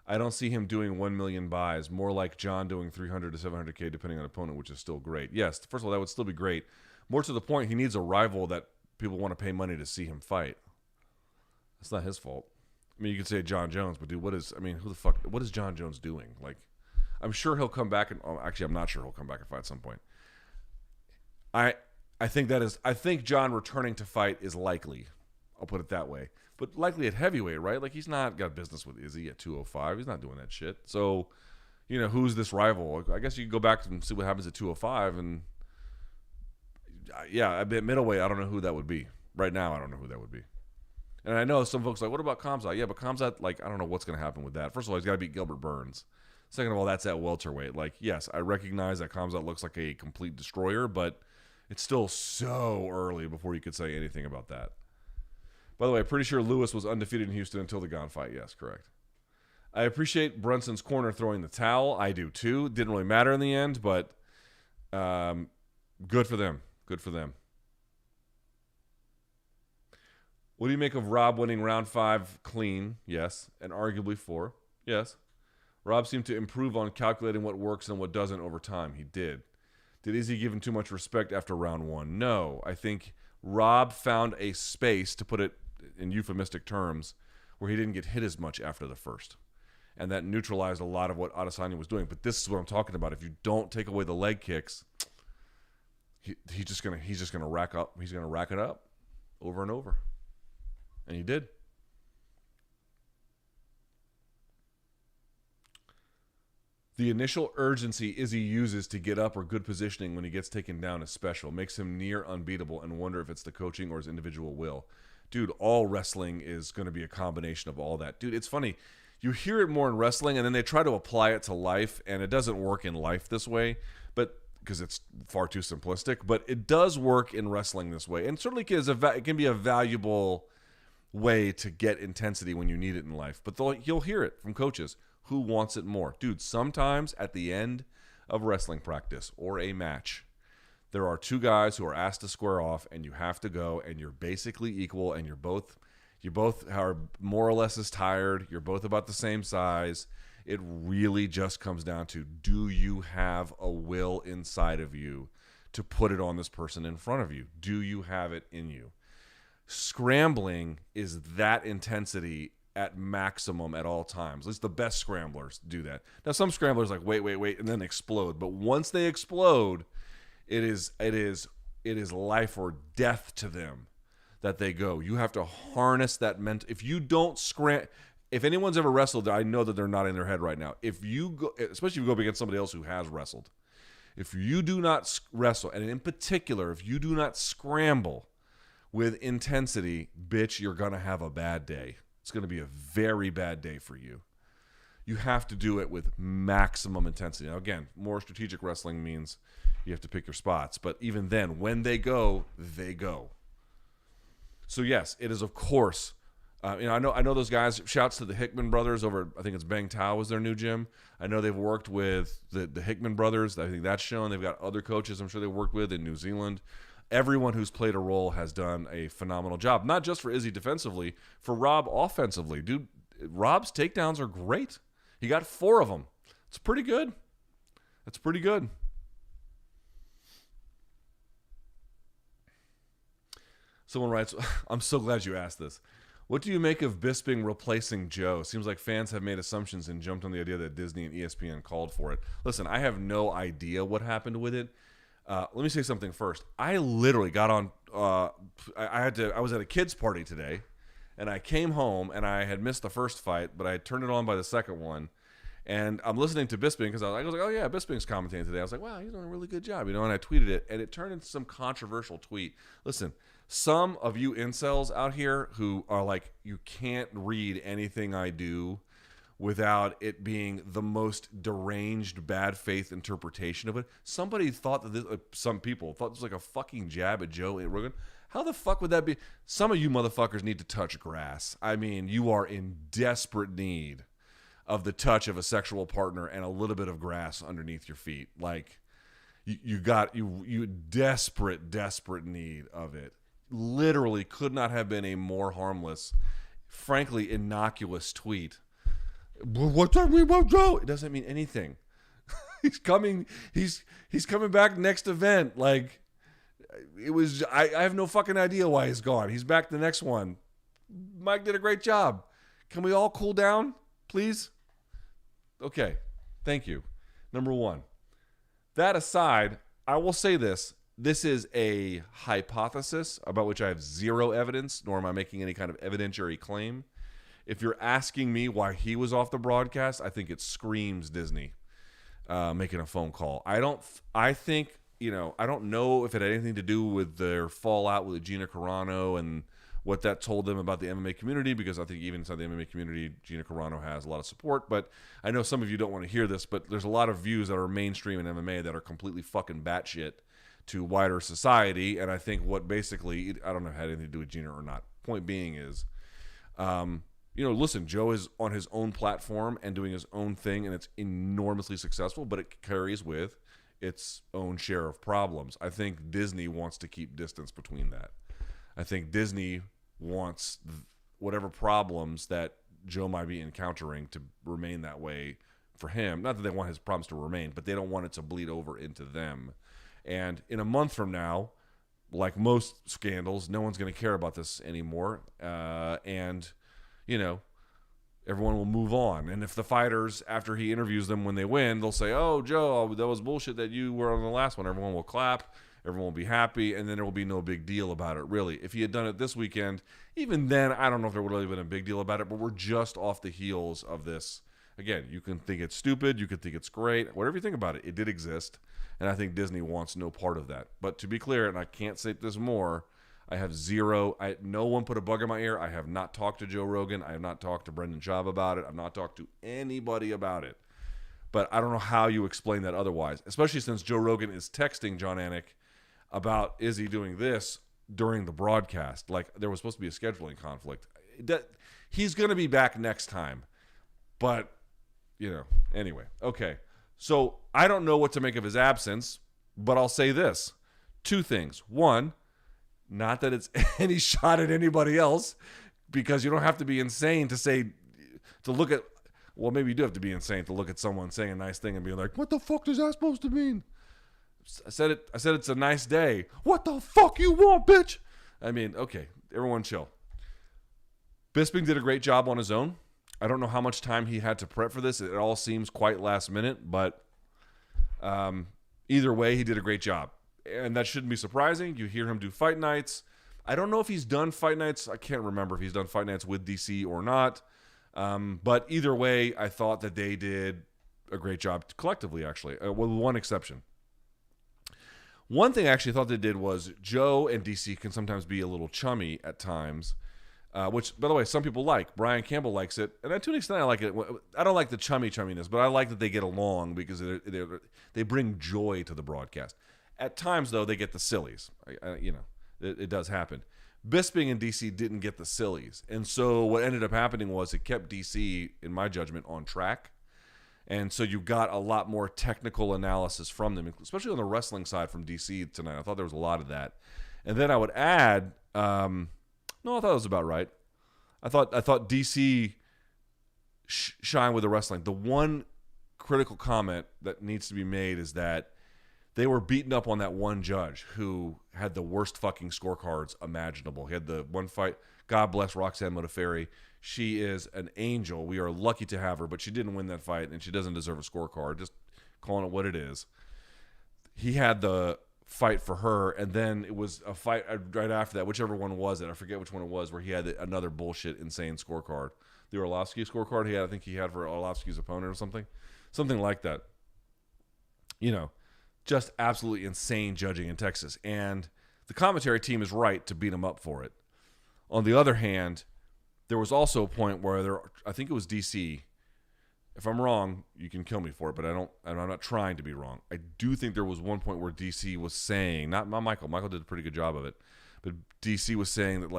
I don't see him doing 1 million buys, more like John doing 300 to 700K depending on opponent, which is still great. Yes, first of all, that would still be great. More to the point, he needs a rival that people want to pay money to see him fight. That's not his fault. I mean, you could say John Jones, but dude, what is John Jones doing? Like, I'm sure he'll come back actually, I'm not sure he'll come back and fight at some point. I think John returning to fight is likely. I'll put it that way. But likely at heavyweight, right? Like, he's not got business with Izzy at 205. He's not doing that shit. So, who's this rival? I guess you can go back and see what happens at 205. And, yeah, at middleweight, I don't know who that would be. Right now, I don't know who that would be. And I know some folks are like, what about Kamzat? Yeah, but Kamzat, like, I don't know what's going to happen with that. First of all, he's got to beat Gilbert Burns. Second of all, that's at welterweight. Like, yes, I recognize that Kamzat looks like a complete destroyer, but it's still so early before you could say anything about that. By the way, I'm pretty sure Lewis was undefeated in Houston until the Gone fight. Yes, correct. I appreciate Brunson's corner throwing the towel. I do too. Didn't really matter in the end, but good for them. Good for them. What do you make of Rob winning round 5 clean? Yes. And arguably 4. Yes. Rob seemed to improve on calculating what works and what doesn't over time. He did. Did Izzy give him too much respect after round 1? No. I think Rob found a space, to put it in euphemistic terms, where he didn't get hit as much after the first. And that neutralized a lot of what Adesanya was doing. But this is what I'm talking about. If you don't take away the leg kicks, he's just gonna rack up. He's gonna rack it up over and over. And he did. The initial urgency Izzy uses to get up or good positioning when he gets taken down is special. Makes him near unbeatable, and wonder if it's the coaching or his individual will. Dude, all wrestling is going to be a combination of all that. Dude, it's funny. You hear it more in wrestling, and then they try to apply it to life, and it doesn't work in life this way. But because it's far too simplistic, but it does work in wrestling this way, and certainly it can be a valuable way to get intensity when you need it in life. But you'll hear it from coaches who wants it more. Dude, sometimes at the end of wrestling practice or a match, there are two guys who are asked to square off, and you have to go, and you're basically equal, and you both are more or less as tired. You're both about the same size. It really just comes down to, do you have a will inside of you to put it on this person in front of you? Do you have it in you? Scrambling is that intensity at maximum at all times. At least the best scramblers do that. Now, some scramblers like wait, and then explode. But once they explode, it is life or death to them that they go. You have to harness that mental. If you don't if anyone's ever wrestled, I know that they're not in their head right now. If you go, especially if you go up against somebody else who has wrestled, if you do not wrestle, and in particular, if you do not scramble with intensity, bitch, you're going to have a bad day. It's going to be a very bad day for you. You have to do it with maximum intensity. Now, again, more strategic wrestling means you have to pick your spots. But even then, when they go, they go. So, yes, it is, of course, I know those guys. Shouts to the Hickman brothers over, I think it's Bang Tao was their new gym. I know they've worked with the Hickman brothers. I think that's shown. They've got other coaches I'm sure they worked with in New Zealand. Everyone who's played a role has done a phenomenal job, not just for Izzy defensively, for Rob offensively. Dude, Rob's takedowns are great. He got 4 of them. It's pretty good. That's pretty good. Someone writes, I'm so glad you asked this. What do you make of Bisping replacing Joe? Seems like fans have made assumptions and jumped on the idea that Disney and ESPN called for it. Listen, I have no idea what happened with it. Let me say something first. I literally got on. I was at a kids' party today, and I came home and I had missed the first fight, but I had turned it on by the second one, and I'm listening to Bisping because I was like, oh yeah, Bisping's commentating today. I was like, wow, he's doing a really good job, and I tweeted it, and it turned into some controversial tweet. Listen, some of you incels out here who are like, you can't read anything I do without it being the most deranged, bad faith interpretation of it. Somebody thought that this, some people thought this was like a fucking jab at Joe Rogan. How the fuck would that be? Some of you motherfuckers need to touch grass. I mean, you are in desperate need of the touch of a sexual partner and a little bit of grass underneath your feet. Like, you desperate need of it. Literally could not have been a more harmless, frankly innocuous tweet. What's that mean about Joe? It doesn't mean anything. He's coming back next event. Like, it was, I have no fucking idea why he's gone. He's back the next one. Mike did a great job. Can we all cool down, please? Okay. Thank you. Number one. That aside, I will say this. This is a hypothesis about which I have zero evidence, nor am I making any kind of evidentiary claim. If you're asking me why he was off the broadcast, I think it screams Disney making a phone call. I don't know if it had anything to do with their fallout with Gina Carano and what that told them about the MMA community, because I think even inside the MMA community, Gina Carano has a lot of support. But I know some of you don't want to hear this, but there's a lot of views that are mainstream in MMA that are completely fucking batshit to wider society. And I think what basically, I don't know if it had anything to do with Gina or not. Point being is, listen, Joe is on his own platform and doing his own thing, and it's enormously successful, but it carries with its own share of problems. I think Disney wants to keep distance between that. I think Disney wants whatever problems that Joe might be encountering to remain that way for him. Not that they want his problems to remain, but they don't want it to bleed over into them. And in a month from now, like most scandals, no one's going to care about this anymore. Everyone will move on. And if the fighters, after he interviews them when they win, they'll say, oh, Joe, that was bullshit that you were on the last one. Everyone will clap. Everyone will be happy. And then there will be no big deal about it, really. If he had done it this weekend, even then, I don't know if there would have been a big deal about it, but we're just off the heels of this. Again, you can think it's stupid. You can think it's great. Whatever you think about it, it did exist. And I think Disney wants no part of that. But to be clear, and I can't say this more, I have zero. No one put a bug in my ear. I have not talked to Joe Rogan. I have not talked to Brendan Schaub about it. I've not talked to anybody about it. But I don't know how you explain that otherwise, especially since Joe Rogan is texting John Anik about Izzy doing this during the broadcast. Like, there was supposed to be a scheduling conflict. He's going to be back next time. But, anyway. Okay. So I don't know what to make of his absence, but I'll say this. 2 things. One, not that it's any shot at anybody else, because you don't have to be insane to look at, well, maybe you do have to be insane to look at someone saying a nice thing and be like, what the fuck is that supposed to mean? I said it's a nice day. What the fuck you want, bitch? I mean, okay, everyone chill. Bisping did a great job on his own. I don't know how much time he had to prep for this. It all seems quite last minute, but either way, he did a great job. And that shouldn't be surprising. You hear him do fight nights. I don't know if he's done fight nights. I can't remember if he's done fight nights with DC or not. But either way, I thought that they did a great job collectively, actually, with one exception. One thing I actually thought they did was Joe and DC can sometimes be a little chummy at times, which, by the way, some people like. Brian Campbell likes it, and to an extent I like it. I don't like the chumminess, but I like that they get along because they bring joy to the broadcast. At times, though, they get the sillies. It does happen. Bisping and DC didn't get the sillies, and so what ended up happening was it kept DC, in my judgment, on track. And so you got a lot more technical analysis from them, especially on the wrestling side from DC tonight. I thought there was a lot of that. And then I would add, I thought it was about right. I thought DC shined with the wrestling. The one critical comment that needs to be made is that they were beaten up on that one judge who had the worst fucking scorecards imaginable. He had the one fight. God bless Roxanne Modafferi. She is an angel. We are lucky to have her, but she didn't win that fight, and she doesn't deserve a scorecard. Just calling it what it is. He had the fight for her, and then it was a fight right after that, whichever one was it. I forget which one it was, where he had another bullshit, insane scorecard. The Orlovsky scorecard I think he had for Orlovsky's opponent or something. Something like that. Just absolutely insane judging in Texas. And the commentary team is right to beat him up for it. On the other hand, there was also a point where I think it was DC. If I'm wrong, you can kill me for it, but I'm not trying to be wrong. I do think there was one point where DC was saying, not Michael. Michael did a pretty good job of it, but DC was saying that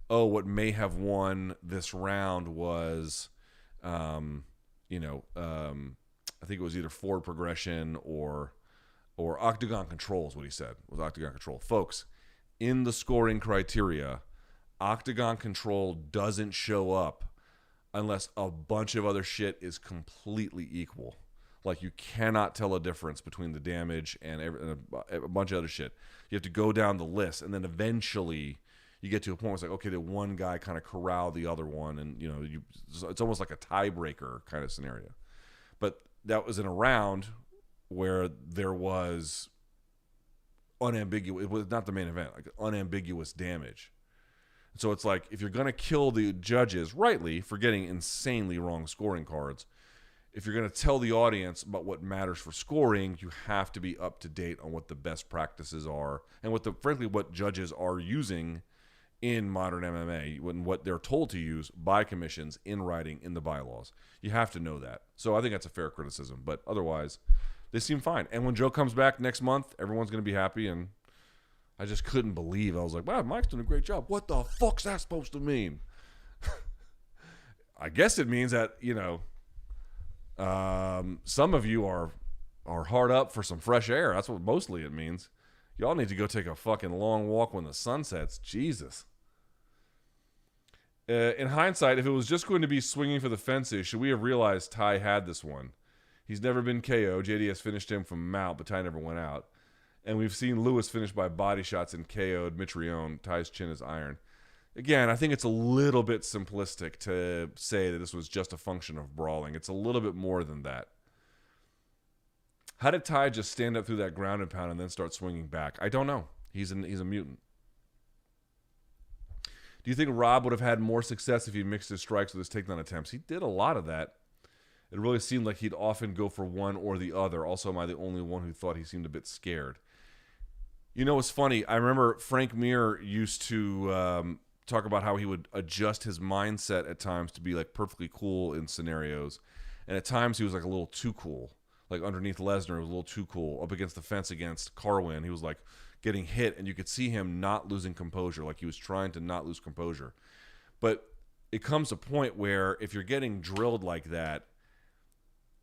what may have won this round was, I think it was either forward progression or octagon control is what he said, was octagon control. Folks, in the scoring criteria, octagon control doesn't show up unless a bunch of other shit is completely equal. Like, you cannot tell a difference between the damage and a bunch of other shit. You have to go down the list, and then eventually you get to a point where it's like, okay, the one guy kind of corralled the other one, and it's almost like a tiebreaker kind of scenario. But that was in a round where there was unambiguous, it was not the main event, like unambiguous damage. So it's like, if you're going to kill the judges rightly for getting insanely wrong scoring cards, if you're going to tell the audience about what matters for scoring, you have to be up to date on what the best practices are and what judges are using in modern MMA and what they're told to use by commissions in writing in the bylaws. You have to know that. So I think that's a fair criticism, but otherwise they seem fine. And when Joe comes back next month, everyone's going to be happy. And I just couldn't believe. I was like, wow, Mike's doing a great job. What the fuck's that supposed to mean? I guess it means that, some of you are hard up for some fresh air. That's what mostly it means. Y'all need to go take a fucking long walk when the sun sets. Jesus. In hindsight, if it was just going to be swinging for the fences, should we have realized Ty had this one? He's never been KO. JDS finished him from mount, but Ty never went out. And we've seen Lewis finish by body shots and KO'd Mitrione. Ty's chin is iron. Again, I think it's a little bit simplistic to say that this was just a function of brawling. It's a little bit more than that. How did Ty just stand up through that ground and pound and then start swinging back? I don't know. He's a mutant. Do you think Rob would have had more success if he mixed his strikes with his takedown attempts? He did a lot of that. It really seemed like he'd often go for one or the other. Also, am I the only one who thought he seemed a bit scared? It's funny. I remember Frank Mir used to talk about how he would adjust his mindset at times to be like perfectly cool in scenarios. And at times he was like a little too cool. Like underneath Lesnar, it was a little too cool. Up against the fence against Carwin, he was like getting hit, and you could see him not losing composure, like he was trying to not lose composure. But it comes a point where if you're getting drilled like that,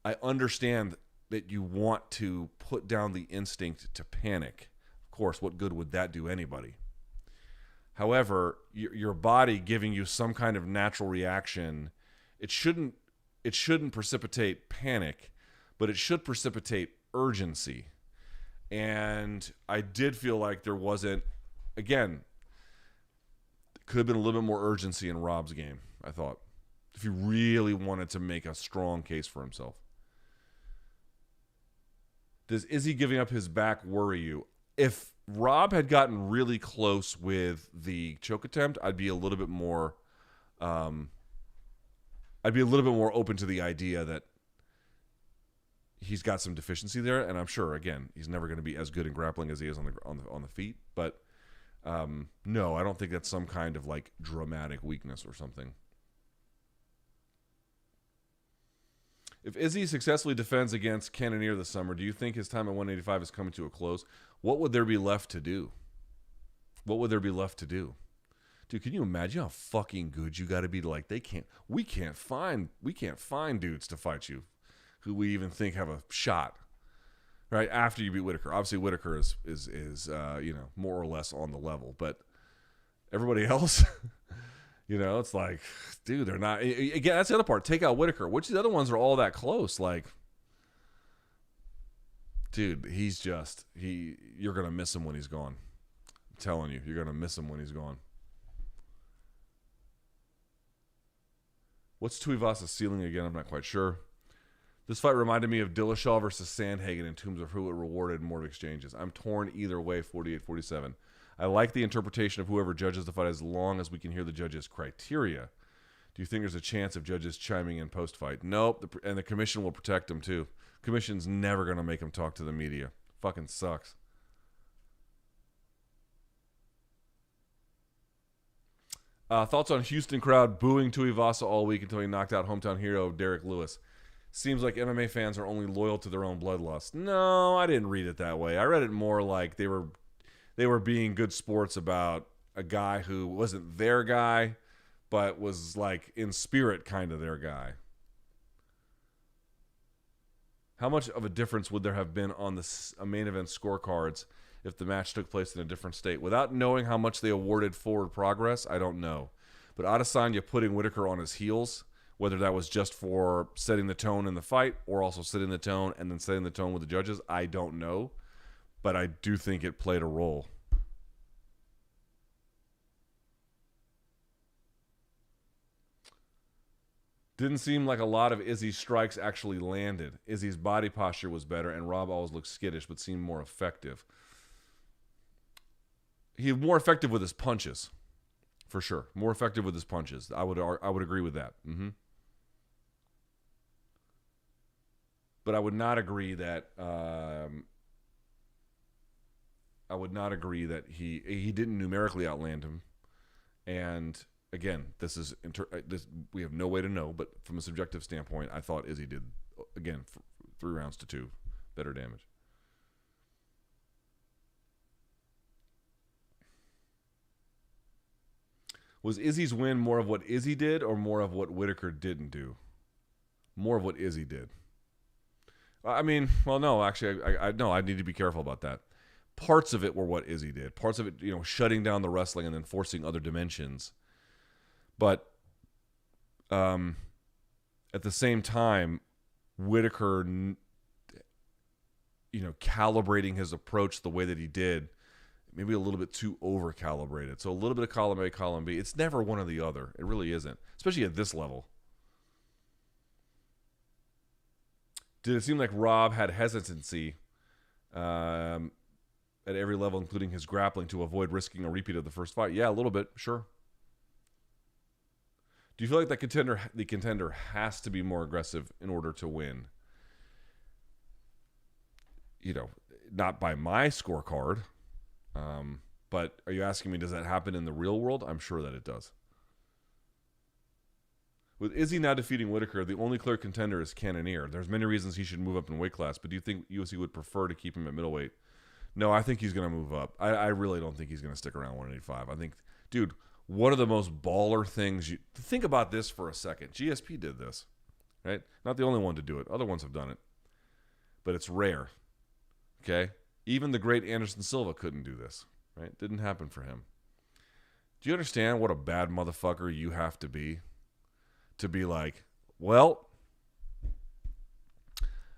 I understand that you want to put down the instinct to panic. Of course, what good would that do anybody? However, your body giving you some kind of natural reaction, it shouldn't precipitate panic, but it should precipitate urgency. And I did feel like there wasn't, again, could have been a little bit more urgency in Rob's game, I thought, if he really wanted to make a strong case for himself. Does Izzy giving up his back worry you? If Rob had gotten really close with the choke attempt, I'd be a little bit more open to the idea that he's got some deficiency there, and I'm sure, again, he's never going to be as good in grappling as he is on the feet. But no, I don't think that's some kind of like dramatic weakness or something. If Izzy successfully defends against Cannonier this summer, do you think his time at 185 is coming to a close? What would there be left to do? Dude, can you imagine how fucking good you got to be to like we can't find dudes to fight you who we even think have a shot, right? After you beat Whittaker. Obviously Whittaker is more or less on the level, but everybody else, it's like, dude, they're not. Again, that's the other part. Take out Whittaker. Which of the other ones are all that close? Like, dude, you're gonna miss him when he's gone. I'm telling you, you're gonna miss him when he's gone. What's Tuivasa's ceiling again? I'm not quite sure. This fight reminded me of Dillashaw versus Sandhagen in terms of who it rewarded more exchanges. I'm torn either way, 48-47. I like the interpretation of whoever judges the fight as long as we can hear the judges' criteria. Do you think there's a chance of judges chiming in post-fight? Nope, and the commission will protect them too. Commission's never going to make them talk to the media. Fucking sucks. Thoughts on Houston crowd booing Tuivasa all week until he knocked out hometown hero Derrick Lewis. Seems like MMA fans are only loyal to their own bloodlust. No, I didn't read it that way. I read it more like they were being good sports about a guy who wasn't their guy, but was like in spirit kind of their guy. How much of a difference would there have been on the main event scorecards if the match took place in a different state? Without knowing how much they awarded forward progress, I don't know. But Adesanya putting Whittaker on his heels, whether that was just for setting the tone in the fight or also setting the tone and then setting the tone with the judges, I don't know. But I do think it played a role. Didn't seem like a lot of Izzy's strikes actually landed. Izzy's body posture was better, and Rob always looked skittish but seemed more effective. He was more effective with his punches, for sure. More effective with his punches. I would agree with that. Mm-hmm. But I would not agree that he didn't numerically outland him. And again, this we have no way to know, but from a subjective standpoint, I thought Izzy did, again, 3 rounds to 2, better damage. Was Izzy's win more of what Izzy did or more of what Whittaker didn't do? More of what Izzy did. I mean, well, no, actually, I need to be careful about that. Parts of it were what Izzy did. Parts of it, shutting down the wrestling and then forcing other dimensions. But at the same time, Whittaker, calibrating his approach the way that he did, maybe a little bit too over-calibrated. So a little bit of column A, column B. It's never one or the other. It really isn't, especially at this level. Did it seem like Rob had hesitancy at every level, including his grappling, to avoid risking a repeat of the first fight? Yeah, a little bit, sure. Do you feel like the contender has to be more aggressive in order to win? Not by my scorecard. But are you asking me, does that happen in the real world? I'm sure that it does. With Izzy now defeating Whittaker, the only clear contender is Cannoneer. There's many reasons he should move up in weight class, but do you think UFC would prefer to keep him at middleweight? No, I think he's going to move up. I really don't think he's going to stick around 185. I think, dude, one of the most baller things think about this for a second. GSP did this, right? Not the only one to do it. Other ones have done it, but it's rare. Okay, even the great Anderson Silva couldn't do this, right? Didn't happen for him. Do you understand what a bad motherfucker you have to be like, well,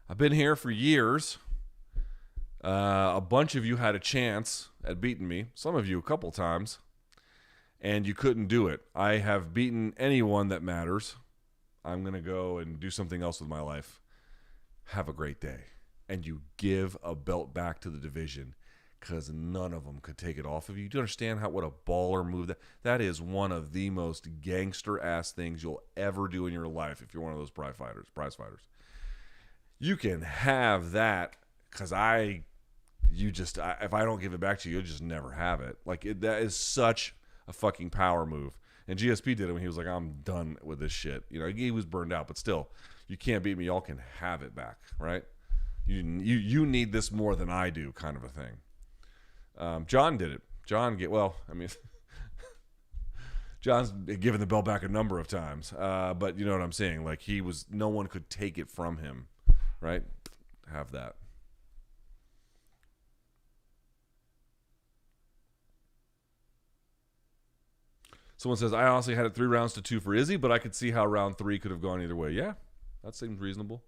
I've been here for years. A bunch of you had a chance at beating me. Some of you a couple times. And you couldn't do it. I have beaten anyone that matters. I'm going to go and do something else with my life. Have a great day. And you give a belt back to the division because none of them could take it off of you. Do you understand what a baller move that is? One of the most gangster-ass things you'll ever do in your life if you're one of those prize fighters. You can have that because if I don't give it back to you, you'll just never have it. That is such a fucking power move. And GSP did it when he was like, I'm done with this shit. You know, he was burned out, but still, you can't beat me. Y'all can have it back, right? You need this more than I do, kind of a thing. John did it. John's given the belt back a number of times. But you know what I'm saying? Like, no one could take it from him, right? Have that. Someone says, I honestly had it 3 rounds to 2 for Izzy, but I could see how round 3 could have gone either way. Yeah, that seems reasonable.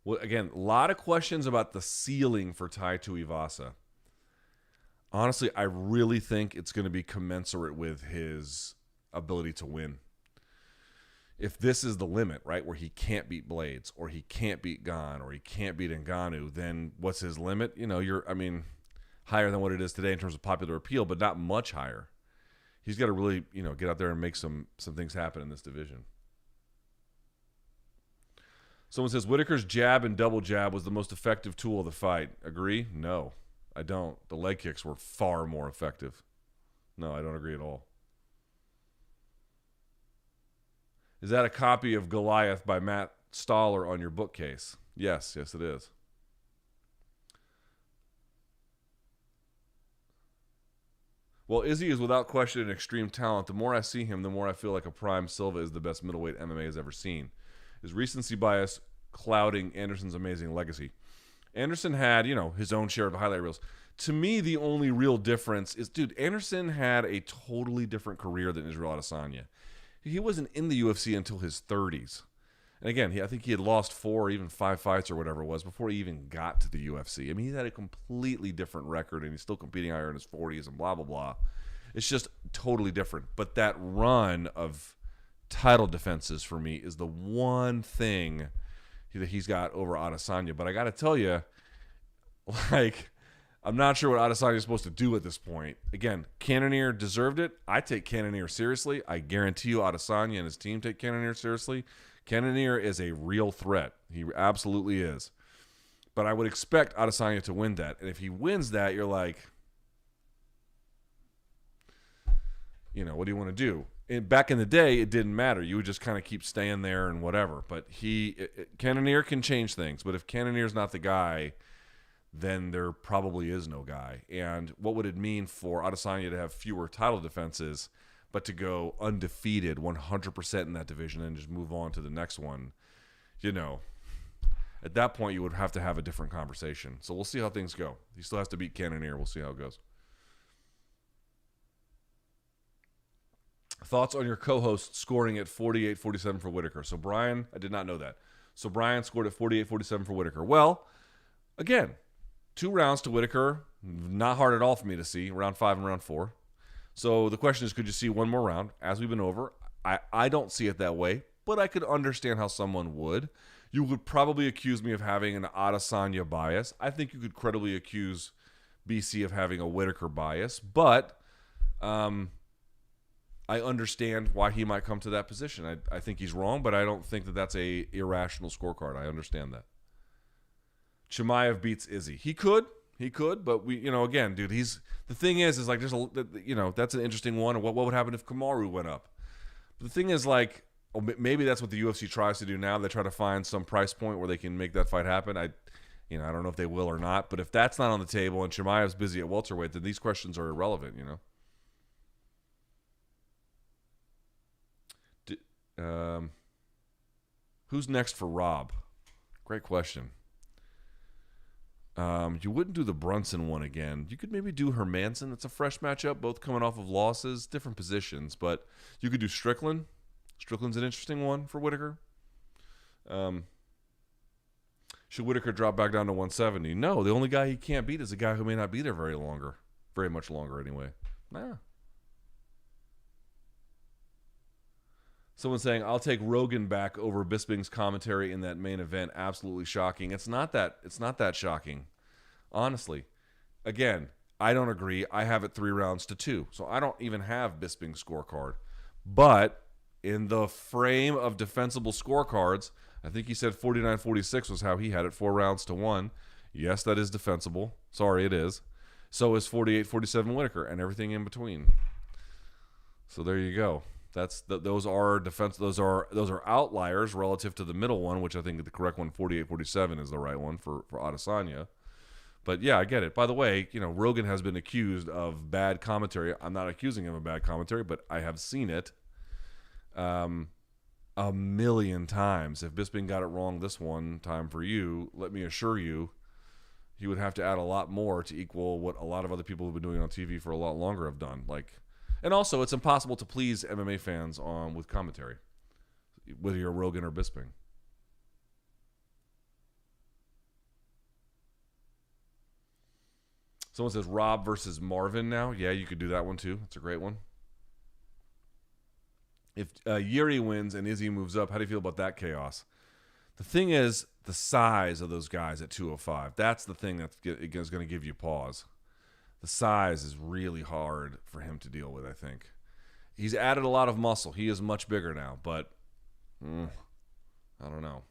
Well, again, a lot of questions about the ceiling for Tai Tuivasa. Honestly, I really think it's going to be commensurate with his ability to win. If this is the limit, right, where he can't beat Blades, or he can't beat Gon, or he can't beat Ngannou, then what's his limit? You know, higher than what it is today in terms of popular appeal, but not much higher. He's got to really, get out there and make some things happen in this division. Someone says, Whittaker's jab and double jab was the most effective tool of the fight. Agree? No, I don't. The leg kicks were far more effective. No, I don't agree at all. Is that a copy of Goliath by Matt Stoller on your bookcase? Yes, it is. Well, Izzy is without question an extreme talent. The more I see him, the more I feel like a prime Silva is the best middleweight MMA has ever seen. Is recency bias clouding Anderson's amazing legacy? Anderson had, his own share of highlight reels. To me, the only real difference is, Anderson had a totally different career than Israel Adesanya. He wasn't in the UFC until his 30s. And again, I think he had lost 4 or even 5 fights or whatever it was before he even got to the UFC. I mean, he had a completely different record, and he's still competing higher in his 40s and blah, blah, blah. It's just totally different. But that run of title defenses for me is the one thing that he's got over Adesanya. But I got to tell you, I'm not sure what Adesanya is supposed to do at this point. Again, Cannoneer deserved it. I take Cannoneer seriously. I guarantee you Adesanya and his team take Cannoneer seriously. Cannoneer is a real threat. He absolutely is. But I would expect Adesanya to win that. And if he wins that, you're like, what do you want to do? Back in the day, it didn't matter. You would just kind of keep staying there and whatever. But Cannoneer can change things. But if Cannoneer's not the guy, then there probably is no guy. And what would it mean for Adesanya to have fewer title defenses, but to go undefeated 100% in that division and just move on to the next one? At that point, you would have to have a different conversation. So we'll see how things go. He still has to beat Cannoneer. We'll see how it goes. Thoughts on your co-host scoring at 48-47 for Whittaker? So Brian, I did not know that. So Brian scored at 48-47 for Whittaker. Well, again, 2 rounds to Whittaker. Not hard at all for me to see. Round 5 and round 4. So the question is, could you see one more round? As we've been over, I don't see it that way, but I could understand how someone would. You would probably accuse me of having an Adesanya bias. I think you could credibly accuse BC of having a Whittaker bias, but I understand why he might come to that position. I think he's wrong, but I don't think that that's a irrational scorecard. I understand that. Chimaev beats Izzy. He could, but again, dude, the thing is like there's that's an interesting one. And what would happen if Kamaru went up? The thing is, like, maybe that's what the UFC tries to do now. They try to find some price point where they can make that fight happen. I don't know if they will or not. But if that's not on the table and Chimaev's busy at welterweight, then these questions are irrelevant, Who's next for Rob? Great question. You wouldn't do the Brunson one again. You could maybe do Hermanson. It's a fresh matchup, both coming off of losses, different positions. But you could do Strickland. Strickland's an interesting one for Whittaker. Should Whittaker drop back down to 170? No, the only guy he can't beat is a guy who may not be there very much longer anyway. Nah. Someone's saying, I'll take Rogan back over Bisping's commentary in that main event. Absolutely shocking. It's not that shocking. Honestly. Again, I don't agree. I have it 3-2. So I don't even have Bisping's scorecard. But in the frame of defensible scorecards, I think he said 49-46 was how he had it, 4-1. Yes, that is defensible. Sorry, it is. So is 48-47 Whittaker and everything in between. So there you go. Those are outliers relative to the middle one, which I think the correct one, 48-47, is the right one for Adesanya. But yeah, I get it. By the way, Rogan has been accused of bad commentary. I'm not accusing him of bad commentary, but I have seen it a million times. If Bisping got it wrong this one time for you, let me assure you, he would have to add a lot more to equal what a lot of other people who've been doing it on TV for a lot longer have done. And also, it's impossible to please MMA fans with commentary, whether you're Rogan or Bisping. Someone says Rob versus Marvin now. Yeah, you could do that one too. It's a great one. If Yuri wins and Izzy moves up, how do you feel about that chaos? The thing is, the size of those guys at 205. That's the thing that's going to give you pause. The size is really hard for him to deal with, I think. He's added a lot of muscle. He is much bigger now, but I don't know.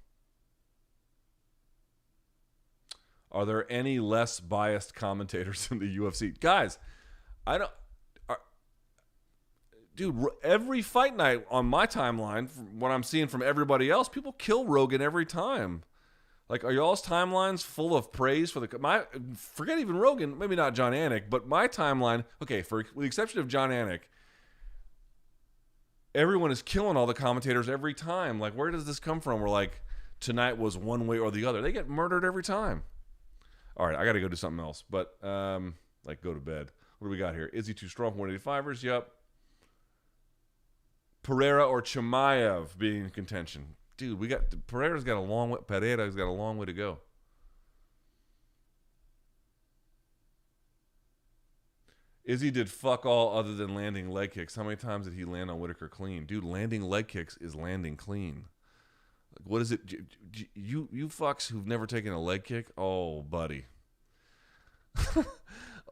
Are there any less biased commentators in the UFC? Guys, dude, every fight night on my timeline, from what I'm seeing from everybody else, people kill Rogan every time. Like, are y'all's timelines full of praise for forget even Rogan, maybe not John Anik, but my timeline, okay, with the exception of John Anik, everyone is killing all the commentators every time. Like, where does this come from? We're like, tonight was one way or the other. They get murdered every time. All right, I got to go do something else, but, go to bed. What do we got here? Is he too strong for 185ers? Yep. Pereira or Chimaev being in contention. Dude, Pereira's got a long way to go. Izzy did fuck all other than landing leg kicks. How many times did he land on Whittaker clean? Dude, landing leg kicks is landing clean. What is it? You fucks who've never taken a leg kick? Oh, buddy.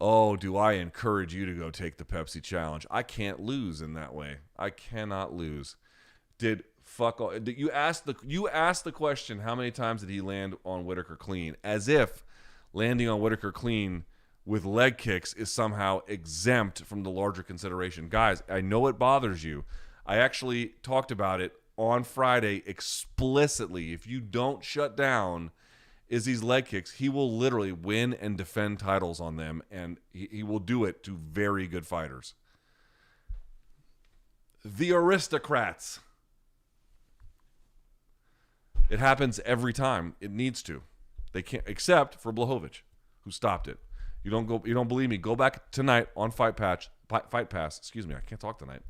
Oh, do I encourage you to go take the Pepsi challenge. I can't lose in that way. I cannot lose. You asked the question, how many times did he land on Whittaker clean? As if landing on Whittaker clean with leg kicks is somehow exempt from the larger consideration. Guys, I know it bothers you. I actually talked about it on Friday explicitly. If you don't shut down Izzy's leg kicks, he will literally win and defend titles on them, and he will do it to very good fighters. The aristocrats. It happens every time. It needs to. They can't, except for Blachowicz, who stopped it. You don't believe me? Go back tonight on Fight Pass. Excuse me, I can't talk tonight.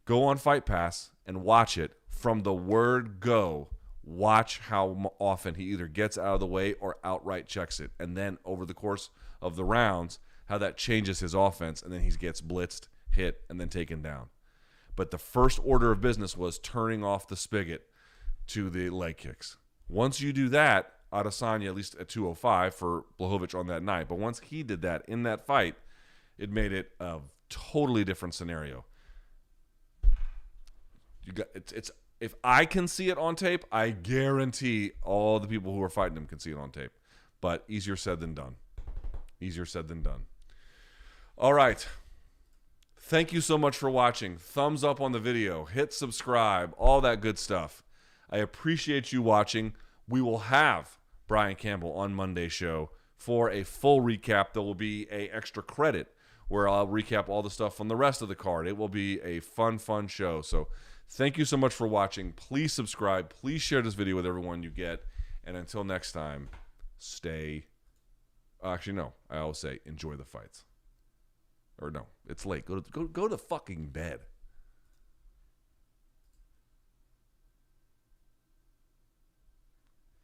Go on Fight Pass and watch it from the word go. Watch how often he either gets out of the way or outright checks it. And then over the course of the rounds, how that changes his offense. And then he gets blitzed, hit, and then taken down. But the first order of business was turning off the spigot to the leg kicks. Once you do that, Adesanya, at least at 205 for Blachowicz on that night. But once he did that in that fight, it made it a totally different scenario. If I can see it on tape, I guarantee all the people who are fighting him can see it on tape. But easier said than done. Easier said than done. All right. Thank you so much for watching. Thumbs up on the video. Hit subscribe. All that good stuff. I appreciate you watching. We will have Brian Campbell on Monday's show for a full recap. There will be a extra credit where I'll recap all the stuff from the rest of the card. It will be a fun show. So thank you so much for watching. Please subscribe. Please share this video with everyone you get. And until next time, stay... Actually, no. I always say enjoy the fights. Or no, it's late. Go to fucking bed.